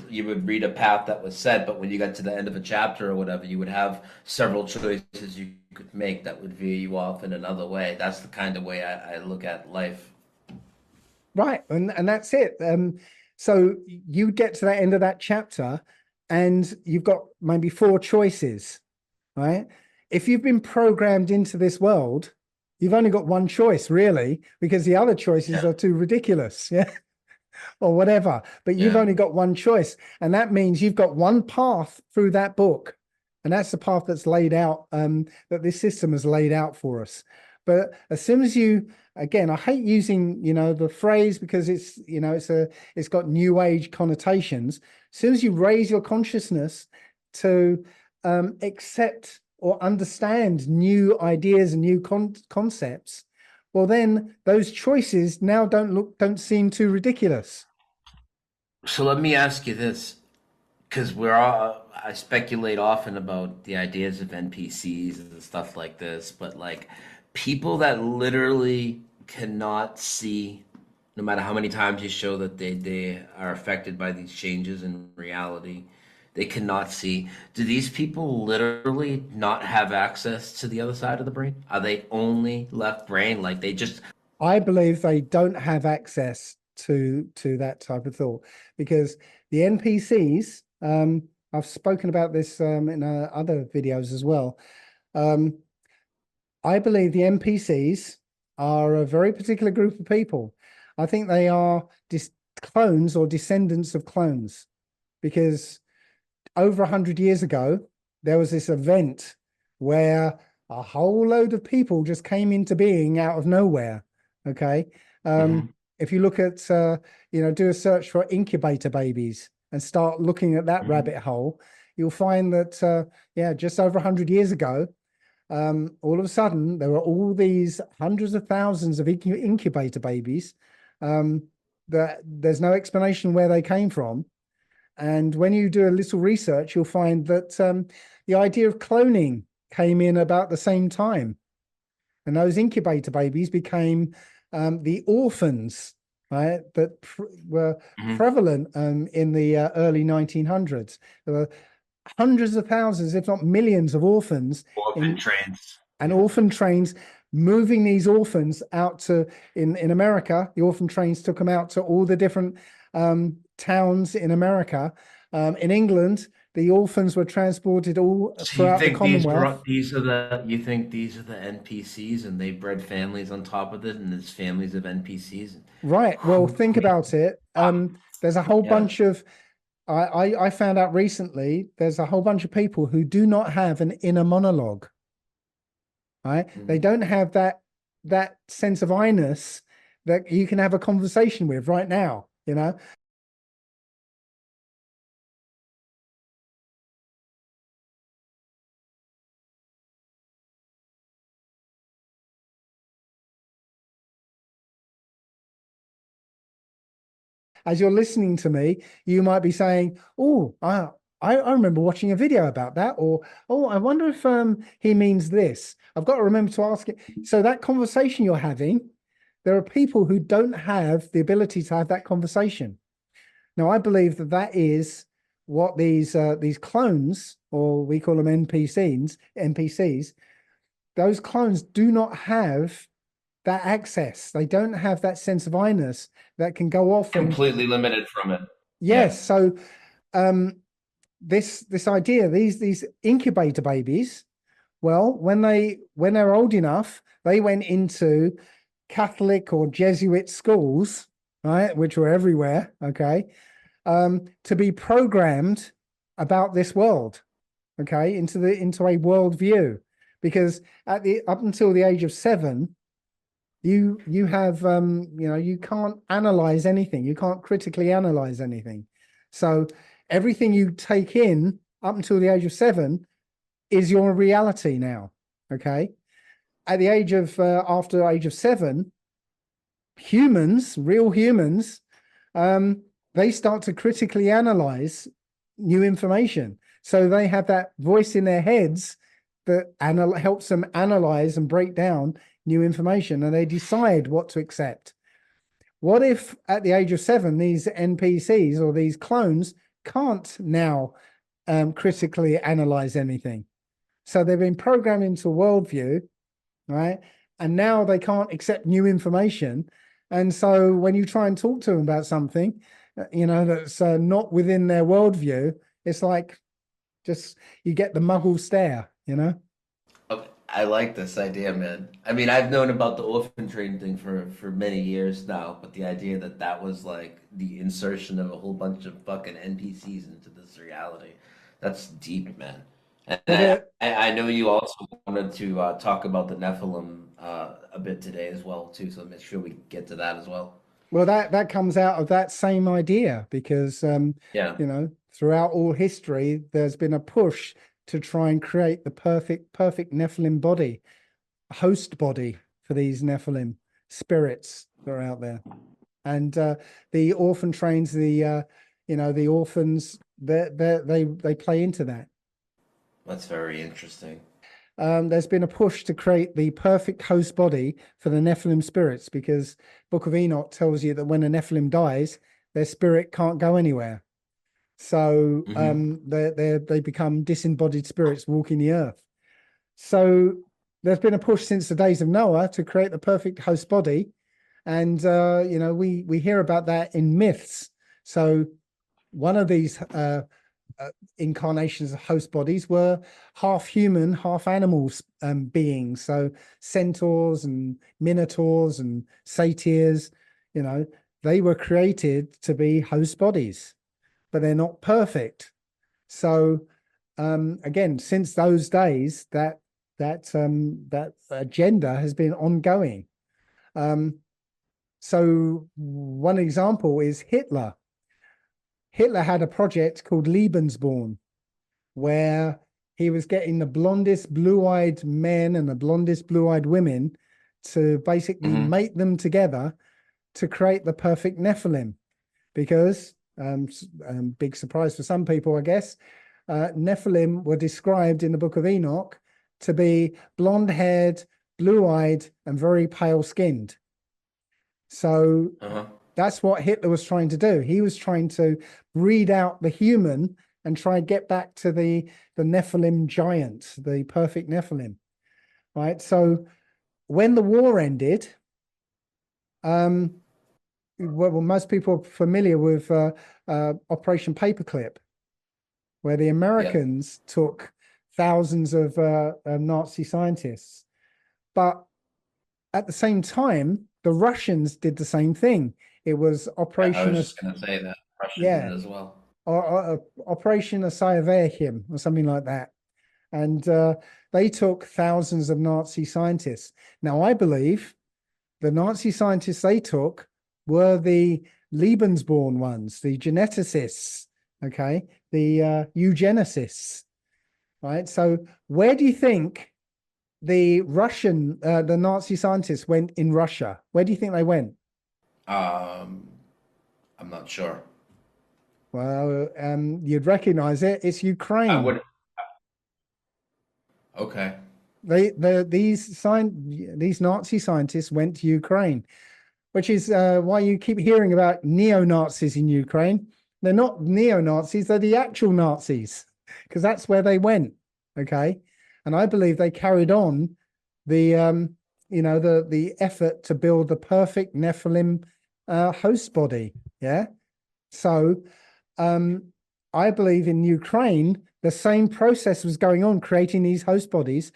you would read a path that was set, but when you got to the end of a chapter or whatever, you would have several choices you could make that would veer you off in another way. That's the kind of way I look at life. Right, and that's it. So you get to that end of that chapter, and you've got maybe 4 choices, right? If you've been programmed into this world, you've only got one choice, really, because the other choices are too ridiculous, yeah, or whatever. But you've only got one choice, and that means you've got one path through that book, and that's the path that's laid out, that this system has laid out for us. But as soon as you, again, I hate using, the phrase because it's, it's got new age connotations. As soon as you raise your consciousness to accept or understand new ideas and new concepts, well, then those choices now don't seem too ridiculous. So let me ask you this, because I speculate often about the ideas of NPCs and stuff like this, but like people that literally cannot see, no matter how many times you show that they are affected by these changes in reality, they cannot see. Do these people literally not have access to the other side of the brain? Are they only left brain? Like they just... I believe they don't have access to that type of thought, because the NPCs, I've spoken about this in other videos as well. I believe the NPCs are a very particular group of people. I think they are clones or descendants of clones, because over 100 years ago, there was this event where a whole load of people just came into being out of nowhere. Okay. If you look at, do a search for incubator babies and start looking at that rabbit hole, you'll find that, just over 100 years ago, all of a sudden, there were all these hundreds of thousands of incubator babies that there's no explanation where they came from. And when you do a little research, you'll find that the idea of cloning came in about the same time. And those incubator babies became the orphans, right, that were prevalent in the early 1900s. There were hundreds of thousands, if not millions, of orphans and orphan trains moving these orphans out to in America. The orphan trains took them out to all the different towns in America. In England, the orphans were transported all throughout the Commonwealth. You think these are the NPCs, and they bred families on top of it, and there's families of NPCs? Right. Well, think about it. There's a whole bunch of... I found out recently there's a whole bunch of people who do not have an inner monologue. Right? They don't have that sense of I-ness that you can have a conversation with right now, As you're listening to me, you might be saying, oh, I remember watching a video about that, or, oh, I wonder if he means this. I've got to remember to ask it. So that conversation you're having, there are people who don't have the ability to have that conversation. Now, I believe that is what these clones, or we call them NPCs, those clones do not have that access. They don't have that sense of I-ness that can go off completely limited from it. Yes. So this idea, these incubator babies, well, when they're old enough, they went into Catholic or Jesuit schools, right, which were everywhere, okay, to be programmed about this world, okay, into a worldview, because up until the age of 7, you have you can't analyze anything, you can't critically analyze anything, so everything you take in up until the age of 7 is your reality now. Okay, at the age of after the age of 7, humans, real humans, they start to critically analyze new information, so they have that voice in their heads that helps them analyze and break down new information, and they decide what to accept. What if at the age of 7, these NPCs or these clones can't now critically analyze anything? So they've been programmed into a worldview, right? And now they can't accept new information. And so when you try and talk to them about something, that's not within their worldview, it's like just you get the muggle stare, Okay, I like this idea, man. I mean, I've known about the orphan train thing for many years now, but the idea that that was like the insertion of a whole bunch of fucking NPCs into this reality, that's deep, man. And I know you also wanted to talk about the Nephilim a bit today as well, too, so make sure we get to that as well. Well, that comes out of that same idea because, Yeah. throughout all history, there's been a push to try and create the perfect Nephilim body, host body for these Nephilim spirits that are out there. And the orphan trains, the orphans, they play into that. That's very interesting. There's been a push to create the perfect host body for the Nephilim spirits because Book of Enoch tells you that when a Nephilim dies, their spirit can't go anywhere. So they become disembodied spirits walking the earth. So there's been a push since the days of Noah to create the perfect host body. And, we hear about that in myths. So one of these incarnations of host bodies were half human, half animals beings. So centaurs and minotaurs and satyrs, they were created to be host bodies, but they're not perfect. So again, since those days, that agenda has been ongoing. So one example is Hitler. Hitler had a project called Lebensborn, where he was getting the blondest blue-eyed men and the blondest blue-eyed women to basically mate them together to create the perfect Nephilim. Because, big surprise for some people, I guess, Nephilim were described in the Book of Enoch to be blonde-haired, blue-eyed, and very pale-skinned. So that's what Hitler was trying to do. He was trying to breed out the human and try and get back to the Nephilim giant, the perfect Nephilim, right? So when the war ended, well, most people are familiar with Operation Paperclip, where the Americans took thousands of Nazi scientists. But at the same time, the Russians did the same thing. It was Operation... I was just going to say that. Russians did as well. Or Operation Zajrzeć or something like that. And they took thousands of Nazi scientists. Now, I believe the Nazi scientists they took were the Lebensborn ones, the geneticists, okay, the eugenicists, right? So where do you think the Nazi scientists went in Russia? Where do you think they went? I'm not sure. Well, you'd recognize it. It's Ukraine. I would. Okay. These Nazi scientists went to Ukraine, which is why you keep hearing about neo-Nazis in Ukraine. They're not neo-Nazis, they're the actual Nazis, because that's where they went. Okay. And I believe they carried on the the effort to build the perfect Nephilim host body. Yeah. So I believe in Ukraine, the same process was going on, creating these host bodies.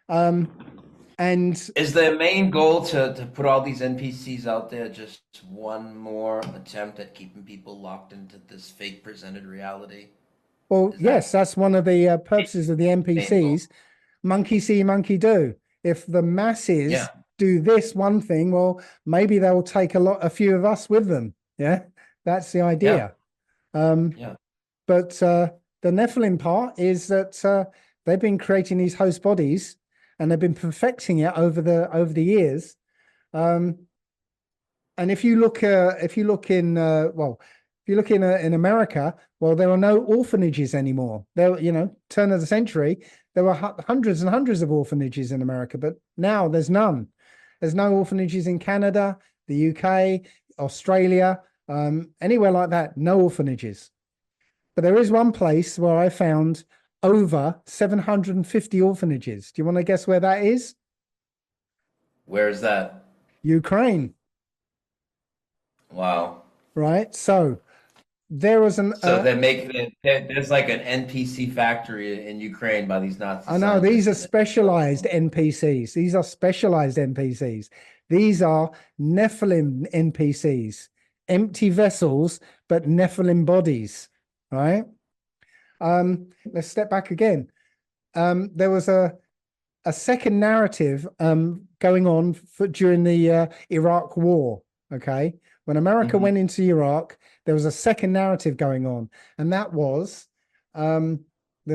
And is the main goal to put all these NPCs out there just one more attempt at keeping people locked into this fake presented reality? Well, yes, that's one of the purposes of the NPCs. Monkey see, monkey do. If the masses do this one thing, well, maybe they'll take a few of us with them. Yeah, that's the idea. But the Nephilim part is that they've been creating these host bodies and they've been perfecting it over the years. And if you look in America, well, there are no orphanages anymore. There, turn of the century, there were hundreds and hundreds of orphanages in America, but now there's none. There's no orphanages in Canada, the UK, Australia, anywhere like that, no orphanages. But there is one place where I found over 750 orphanages. Do you want to guess where that is? Where is that? Ukraine. Wow. Right. So there was an. So they're making it. There's like an NPC factory in Ukraine by these Nazi. I know these are scientists. specialized NPCs. These are specialized NPCs. These are Nephilim NPCs, empty vessels, but Nephilim bodies. Right. Let's step back again. There was a second narrative going on during the Iraq War. Okay, when America went into Iraq, there was a second narrative going on, and that was the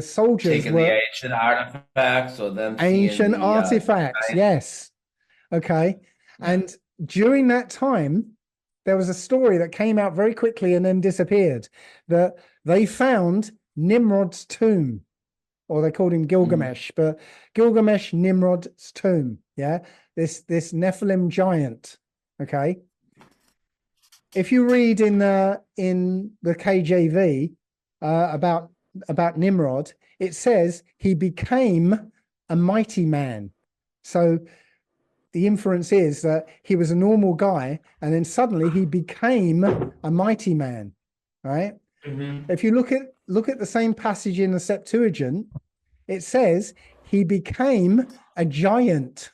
soldiers taking were the ancient artifacts or them ancient seeing the, artifacts. Yes. Okay, and during that time, there was a story that came out very quickly and then disappeared. That they found Nimrod's tomb, or they called him Gilgamesh, but Gilgamesh Nimrod's tomb. Yeah, this Nephilim giant. Okay, if you read in the KJV about Nimrod, it says he became a mighty man. So the inference is that he was a normal guy, and then suddenly he became a mighty man. Right? If you look at the same passage in the Septuagint, it says he became a giant.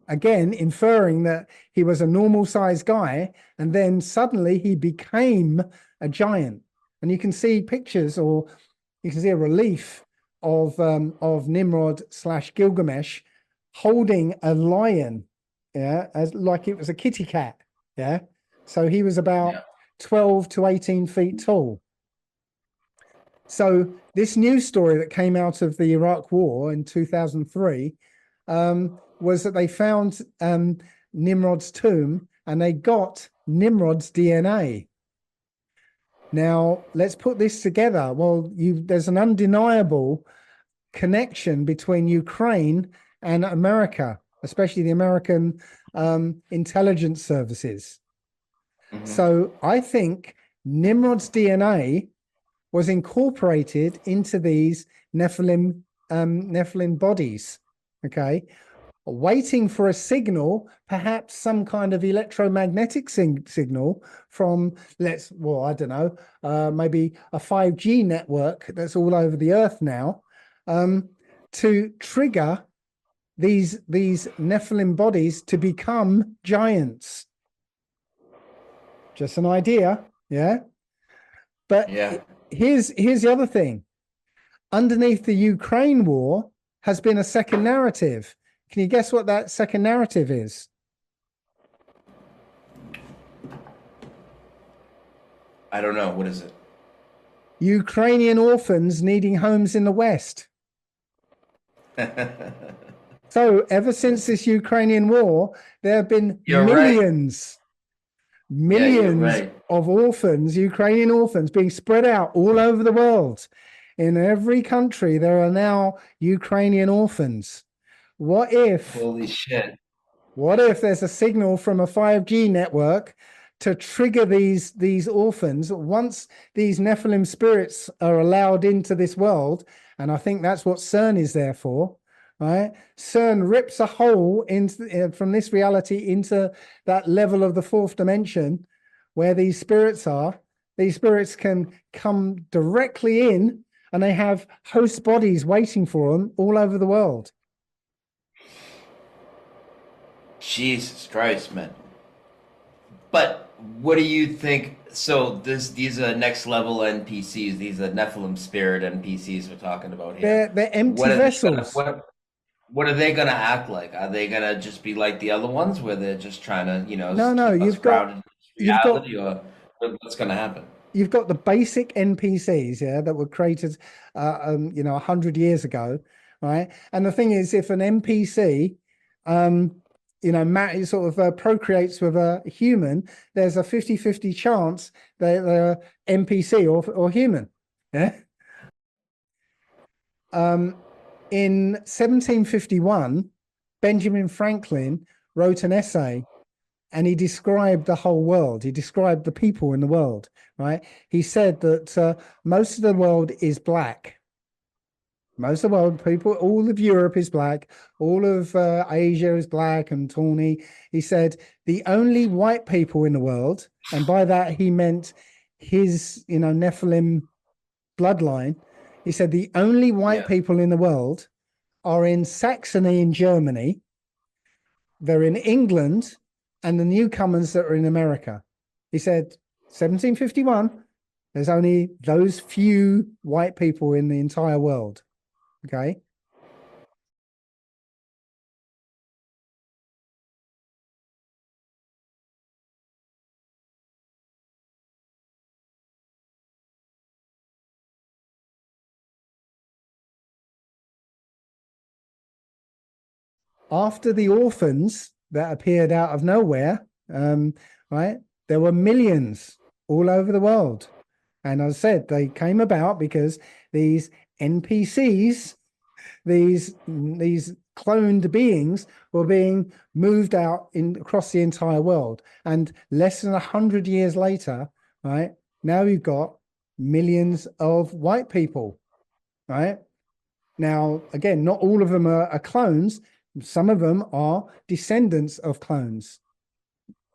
Again, inferring that he was a normal sized guy, and then suddenly he became a giant. And you can see pictures, or you can see a relief of Nimrod / Gilgamesh holding a lion, yeah, as like it was a kitty cat. Yeah. So he was about 12 to 18 feet tall. So this news story that came out of the Iraq War in 2003 was that they found Nimrod's tomb, and they got Nimrod's DNA. Now, let's put this together. Well, there's an undeniable connection between Ukraine and America, especially the American intelligence services. So I think Nimrod's DNA was incorporated into these Nephilim bodies, okay, waiting for a signal, perhaps some kind of electromagnetic signal from, I don't know, maybe a 5G network that's all over the earth now, to trigger these Nephilim bodies to become giants. Just an idea, yeah? But here's the other thing. Underneath the Ukraine war has been a second narrative. Can you guess what that second narrative is? I don't know. What is it? Ukrainian orphans needing homes in the West. So ever since this Ukrainian war, there have been millions of orphans, Ukrainian orphans, being spread out all over the world. In every country, there are now Ukrainian orphans. What if? Holy shit! What if there's a signal from a 5G network to trigger these orphans once these Nephilim spirits are allowed into this world? And I think that's what CERN is there for. Right? CERN rips a hole from this reality into that level of the fourth dimension where these spirits are. These spirits can come directly in, and they have host bodies waiting for them all over the world. Jesus Christ, man. But what do you think? So these are next level NPCs. These are Nephilim spirit NPCs we're talking about here. They're empty vessels. What are they going to act like? Are they going to just be like the other ones where they're just trying to, No, you've got reality, or what's going to happen? You've got the basic NPCs, yeah, that were created, 100 years ago, right? And the thing is, if an NPC, sort of procreates with a human, there's a 50-50 chance they're NPC or human, yeah. In 1751, Benjamin Franklin wrote an essay, and he described the whole world. He described the people in the world, right? He said that most of the world is black. Most of the world, people, all of Europe is black. All of Asia is black and tawny. He said the only white people in the world, and by that he meant his, Nephilim bloodline. He said the only white people in the world are in Saxony in Germany. They're in England, and the newcomers that are in America. He said 1751, there's only those few white people in the entire world. Okay. After the orphans that appeared out of nowhere, right, there were millions all over the world. And as I said, they came about because these NPCs, these cloned beings, were being moved out across the entire world. And less than 100 years later, right, now you've got millions of white people, right? Now, again, not all of them are clones. Some of them are descendants of clones,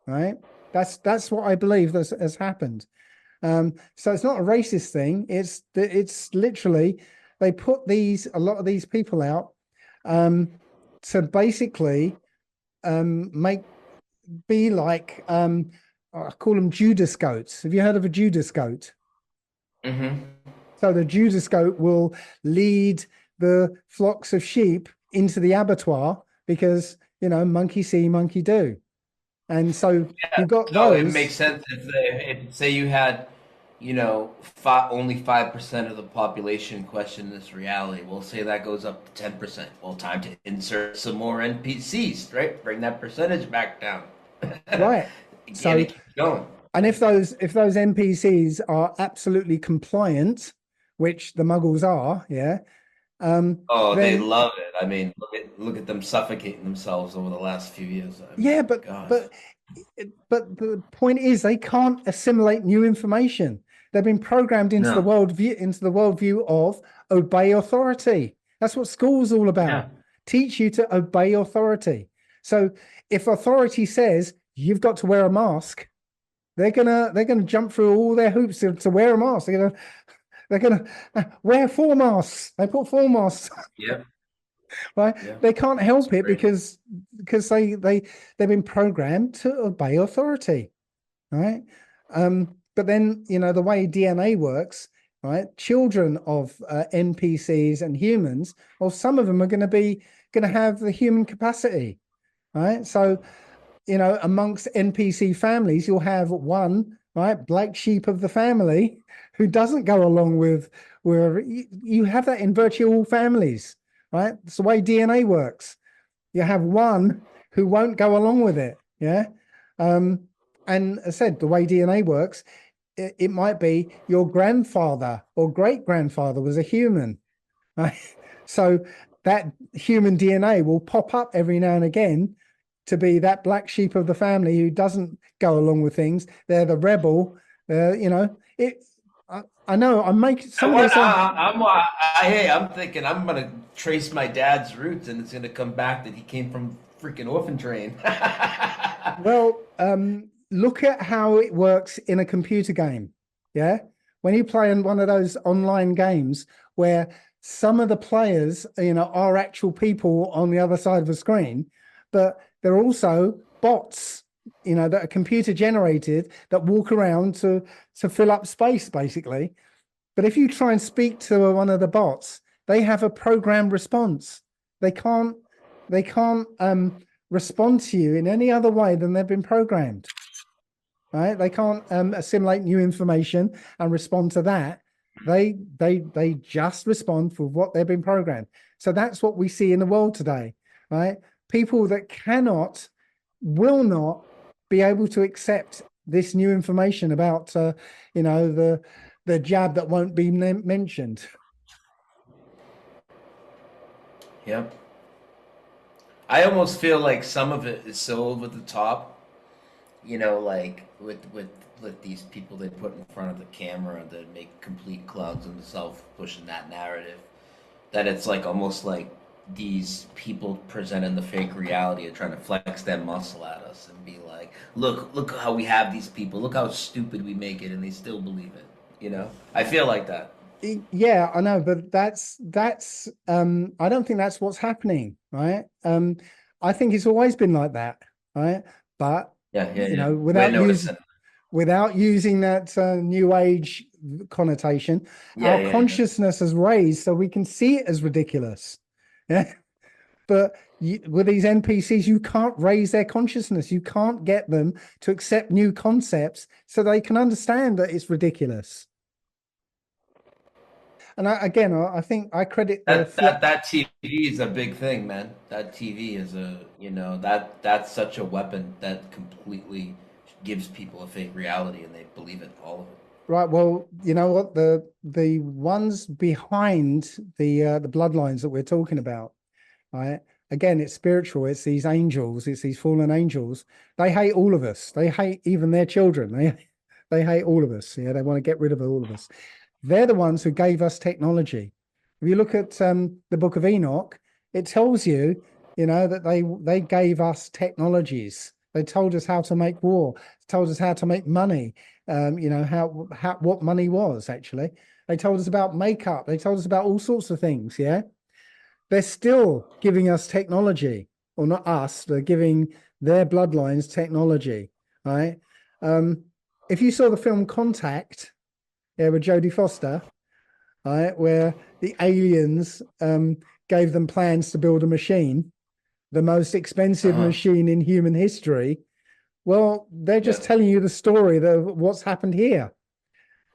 right? That's what I believe has happened. So it's not a racist thing. It's literally they put a lot of these people out to basically be like I call them Judas goats. Have you heard of a Judas goat? Mm-hmm. So the Judas goat will lead the flocks of sheep into the abattoir because, monkey see, monkey do. And so you've got those. It makes sense if say you had, only 5% of the population question this reality. We'll say that goes up to 10%. Well, time to insert some more NPCs, right? Bring that percentage back down. Right. So keep going. And if those NPCs are absolutely compliant, which the Muggles are, yeah. They love it. I mean, look at them suffocating themselves over the last few years. I mean, but the point is they can't assimilate new information. They've been programmed into the worldview of obey authority. That's what school's all about. Yeah. Teach you to obey authority. So if authority says you've got to wear a mask, they're gonna jump through all their hoops to wear a mask. They're gonna wear 4 masks. They put 4 masks. Yeah. Right. Yeah. They can't help it because they've been programmed to obey authority. Right. But then, the way DNA works, right? Children of NPCs and humans, well, some of them are going to have the human capacity. Right. So, amongst NPC families, you'll have one, right, black sheep of the family who doesn't go along with where you have that in virtually all families, right? It's the way DNA works. You have one who won't go along with it. Yeah. And as I said, the way DNA works, it might be your grandfather or great grandfather was a human, right? So that human DNA will pop up every now and again to be that black sheep of the family who doesn't go along with things. They're the rebel. I know I'm making some of this. I'm thinking I'm gonna trace my dad's roots, and it's gonna come back that he came from freaking orphan train. Well, look at how it works in a computer game. Yeah, when you play in one of those online games where some of the players, are actual people on the other side of the screen, but they're also bots, that are computer generated that walk around to fill up space, basically. But if you try and speak to one of the bots, they have a programmed response. They can't respond to you in any other way than they've been programmed. Right? They can't assimilate new information and respond to that. They just respond for what they've been programmed. So that's what we see in the world today, right? People that will not be able to accept this new information about, the jab that won't be mentioned. Yep. I almost feel like some of it is so over the top like with these people they put in front of the camera that make complete clowns of themselves, pushing that narrative, that it's like almost like these people presenting the fake reality and trying to flex their muscle at us and be like, look how we have these people, look how stupid we make it, and they still believe it. I feel like that. Yeah, I know, but that's I don't think that's what's happening, right? I think it's always been like that, right? But Yeah, yeah, yeah. We're without noticing. using that new age connotation, Yeah, our yeah, yeah. consciousness has raised so we can see it as ridiculous. Yeah. But with these NPCs, you can't raise their consciousness. You can't get them to accept new concepts so they can understand that it's ridiculous. And I think I credit the That TV is a big thing, man. That TV is that's such a weapon that completely gives people a fake reality and they believe it, all of it. right. Well, you know what, the ones behind the bloodlines that we're talking about, right? Again, it's spiritual. It's these angels. It's these fallen angels. They hate all of us. They hate even their children. They hate all of us. Yeah, they want to get rid of all of us. They're the ones who gave us technology. If you look at the Book of Enoch, it tells you, that they gave us technologies. They told us how to make war. Told us how to make money. How what money was actually. They told us about makeup. They told us about all sorts of things. Yeah, they're still giving us technology, or not us. They're giving their bloodlines technology. Right. If you saw the film Contact, yeah, with Jodie Foster, right, where the aliens gave them plans to build a machine, the most expensive Uh-huh. machine in human history. Well, they're just Yep. telling you the story of what's happened here.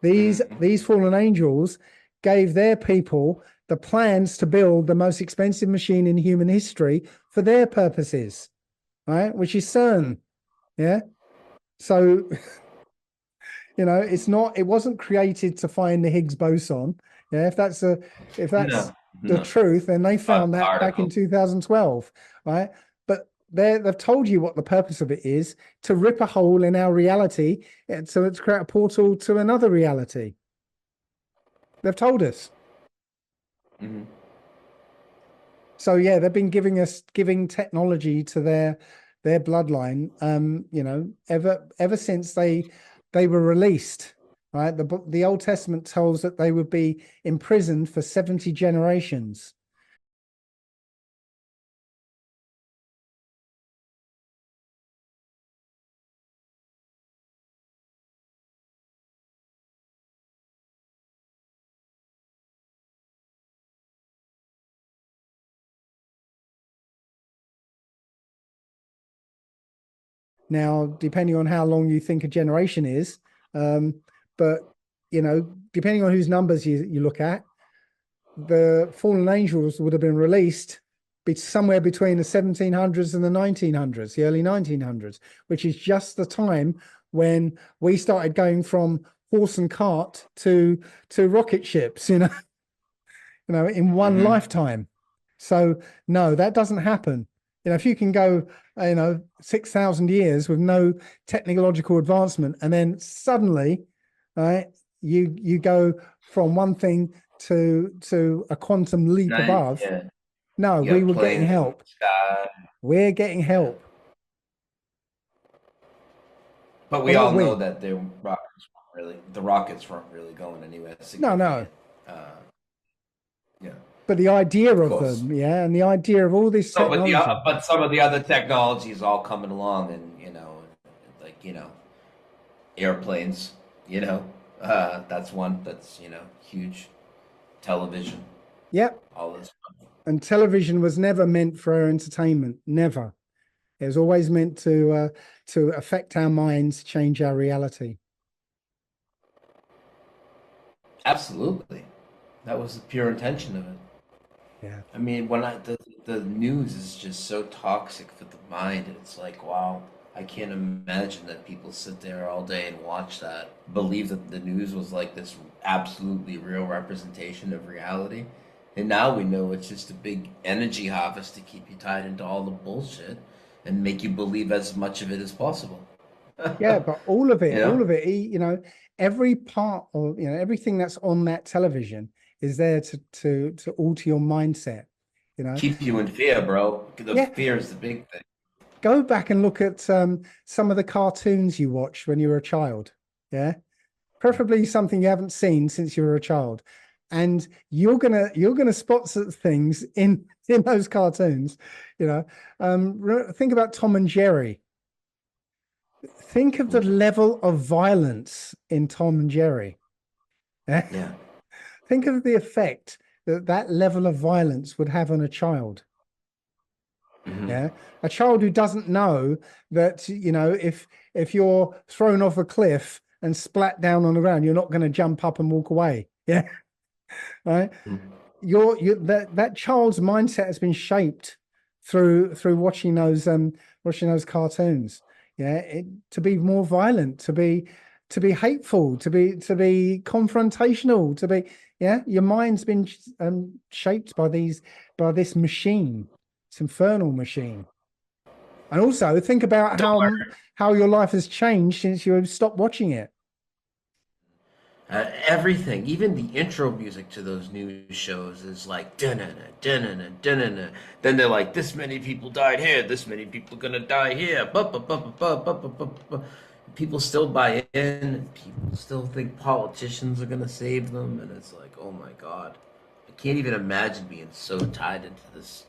These Hmm. these fallen angels gave their people the plans to build the most expensive machine in human history for their purposes, right? Which is CERN. Yeah. So it wasn't created to find the Higgs boson. Yeah, if that's No, the no. truth, then they found that back in Particle. 2012, right? But they've told you what the purpose of it is: to rip a hole in our reality, and so it's create a portal to another reality. They've told us. Hmm. So yeah, they've been giving technology to their bloodline, ever since they were released. Right, the Old Testament tells that they would be imprisoned for 70 generations. Now, depending on how long you think a generation is, um, but depending on whose numbers you look at, the fallen angels would have been released somewhere between the 1700s and the 1900s, the early 1900s, which is just the time when we started going from horse and cart to rocket ships, in one Hmm. lifetime. So no, that doesn't happen. If you can go, 6,000 years with no technological advancement, and then suddenly, right, you go from one thing to a quantum leap Nice. above. Yeah. No, You we got were getting planes in the help. sky. We're getting Yeah. help. But Well, we not all know we. that the rockets weren't really going anywhere No, no. significant. Uh, yeah, But the idea of of course. them, yeah, and the idea of all this No, technology. but some of the other technology is all coming along, and like airplanes. You know, that's one that's huge. Television, Yep. all this stuff. And television was never meant for our entertainment. Never. It was always meant to affect our minds, change our reality. Absolutely, that was the pure intention of it. Yeah. I mean, when the news is just so toxic for the mind, it's like, wow, I can't imagine that people sit there all day and watch that, believe that the news was like this absolutely real representation of reality. And now we know it's just a big energy harvest to keep you tied into all the bullshit and make you believe as much of it as possible. Yeah, but all of it, Yeah. you know, every part of, you know, everything that's on that television is there to alter your mindset, you know. Keeps you in fear, bro. The Yeah, fear is the big thing. go back and look at some of the cartoons you watched when you were a child. Yeah, preferably something you haven't seen since you were a child, and you're gonna spot some things in those cartoons, you know. Think about Tom and Jerry. Think of the level of violence in Tom and Jerry. Yeah. Yeah. Think of the effect that that level of violence would have on a child. Yeah, a child who doesn't know that, you know, if you're thrown off a cliff and splat down on the ground, you're not going to jump up and walk away. Yeah, right. That child's mindset has been shaped through watching those cartoons. Yeah, to be more violent, to be hateful, to be confrontational, to be, yeah. Your mind's been shaped by this machine, this infernal machine. And also think about how your life has changed since you stopped watching it. Everything, even the intro music to those news shows is like dun-dun-dun, dun-dun-dun, dun-dun-dun. Then they're like, this many people died here, this many people gonna die here. People still buy in, people still think politicians are gonna save them, and it's like, oh my God. I can't even imagine being so tied into this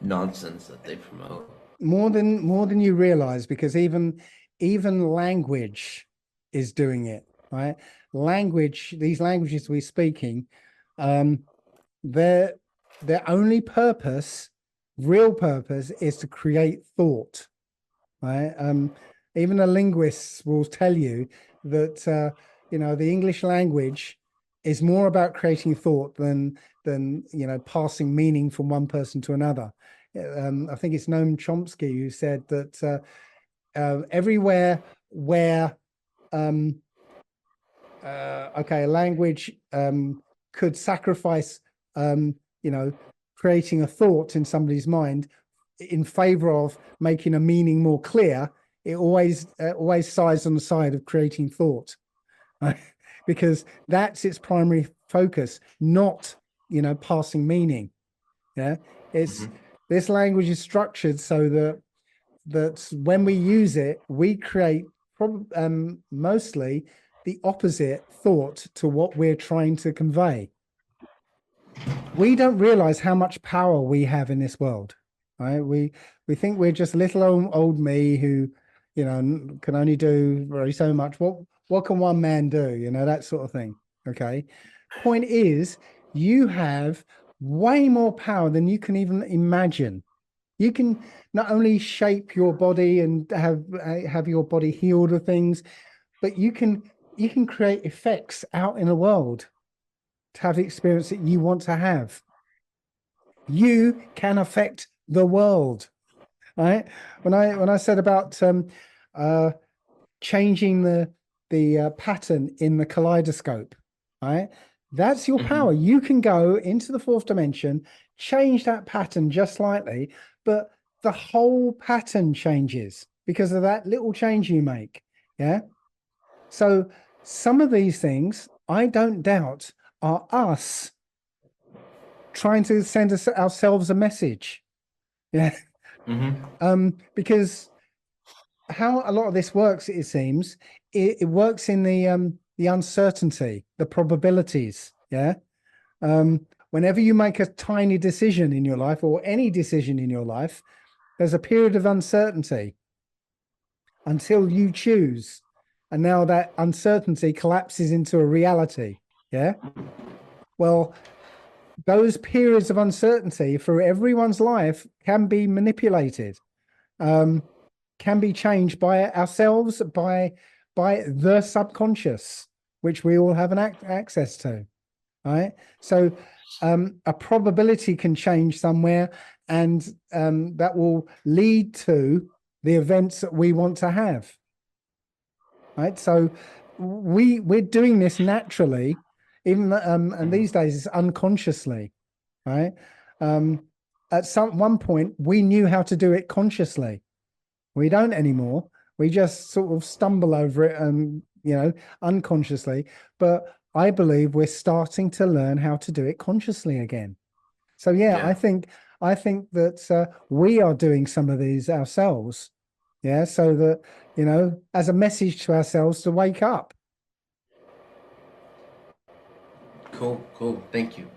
nonsense that they promote. More than you realize, because even language is doing it, right? These languages we're speaking, their only purpose, real purpose, is to create thought, right? Even the linguists will tell you that you know, the English language is more about creating thought than you know, passing meaning from one person to another. I think it's Noam Chomsky who said that everywhere where okay, a language could sacrifice you know, creating a thought in somebody's mind in favor of making a meaning more clear, it always sides on the side of creating thought, right? Because that's its primary focus, not, you know, passing meaning. Yeah, it's this language is structured so that when we use it, we create mostly the opposite thought to what we're trying to convey. We don't realize how much power we have in this world, right? We think we're just little old me who, you know, can only do very so much. What can one man do? You know, that sort of thing. Okay. Point is, you have way more power than you can even imagine. You can not only shape your body and have your body healed of things, but you can create effects out in the world to have the experience that you want to have. You can affect the world, right? When I said about changing the pattern in the kaleidoscope, right? That's your power. You can go into the fourth dimension, change that pattern just slightly, but the whole pattern changes because of that little change you make. Yeah. So some of these things, I don't doubt, are us trying to send ourselves a message. Yeah. Because how a lot of this works, it seems, it works in the uncertainty, the probabilities. Yeah. Whenever you make a tiny decision in your life, or any decision in your life, there's a period of uncertainty until you choose. And now that uncertainty collapses into a reality. Yeah. Well, those periods of uncertainty for everyone's life can be manipulated, can be changed by ourselves, by the subconscious, which we all have an access to. Right. So a probability can change somewhere, and that will lead to the events that we want to have. Right. So we're doing this naturally, even and these days it's unconsciously. Right. At one point we knew how to do it consciously. We don't anymore. We just sort of stumble over it and, you know, unconsciously. But I believe we're starting to learn how to do it consciously again. So yeah. I think that we are doing some of these ourselves. Yeah, so that, you know, as a message to ourselves to wake up. Cool. Thank you.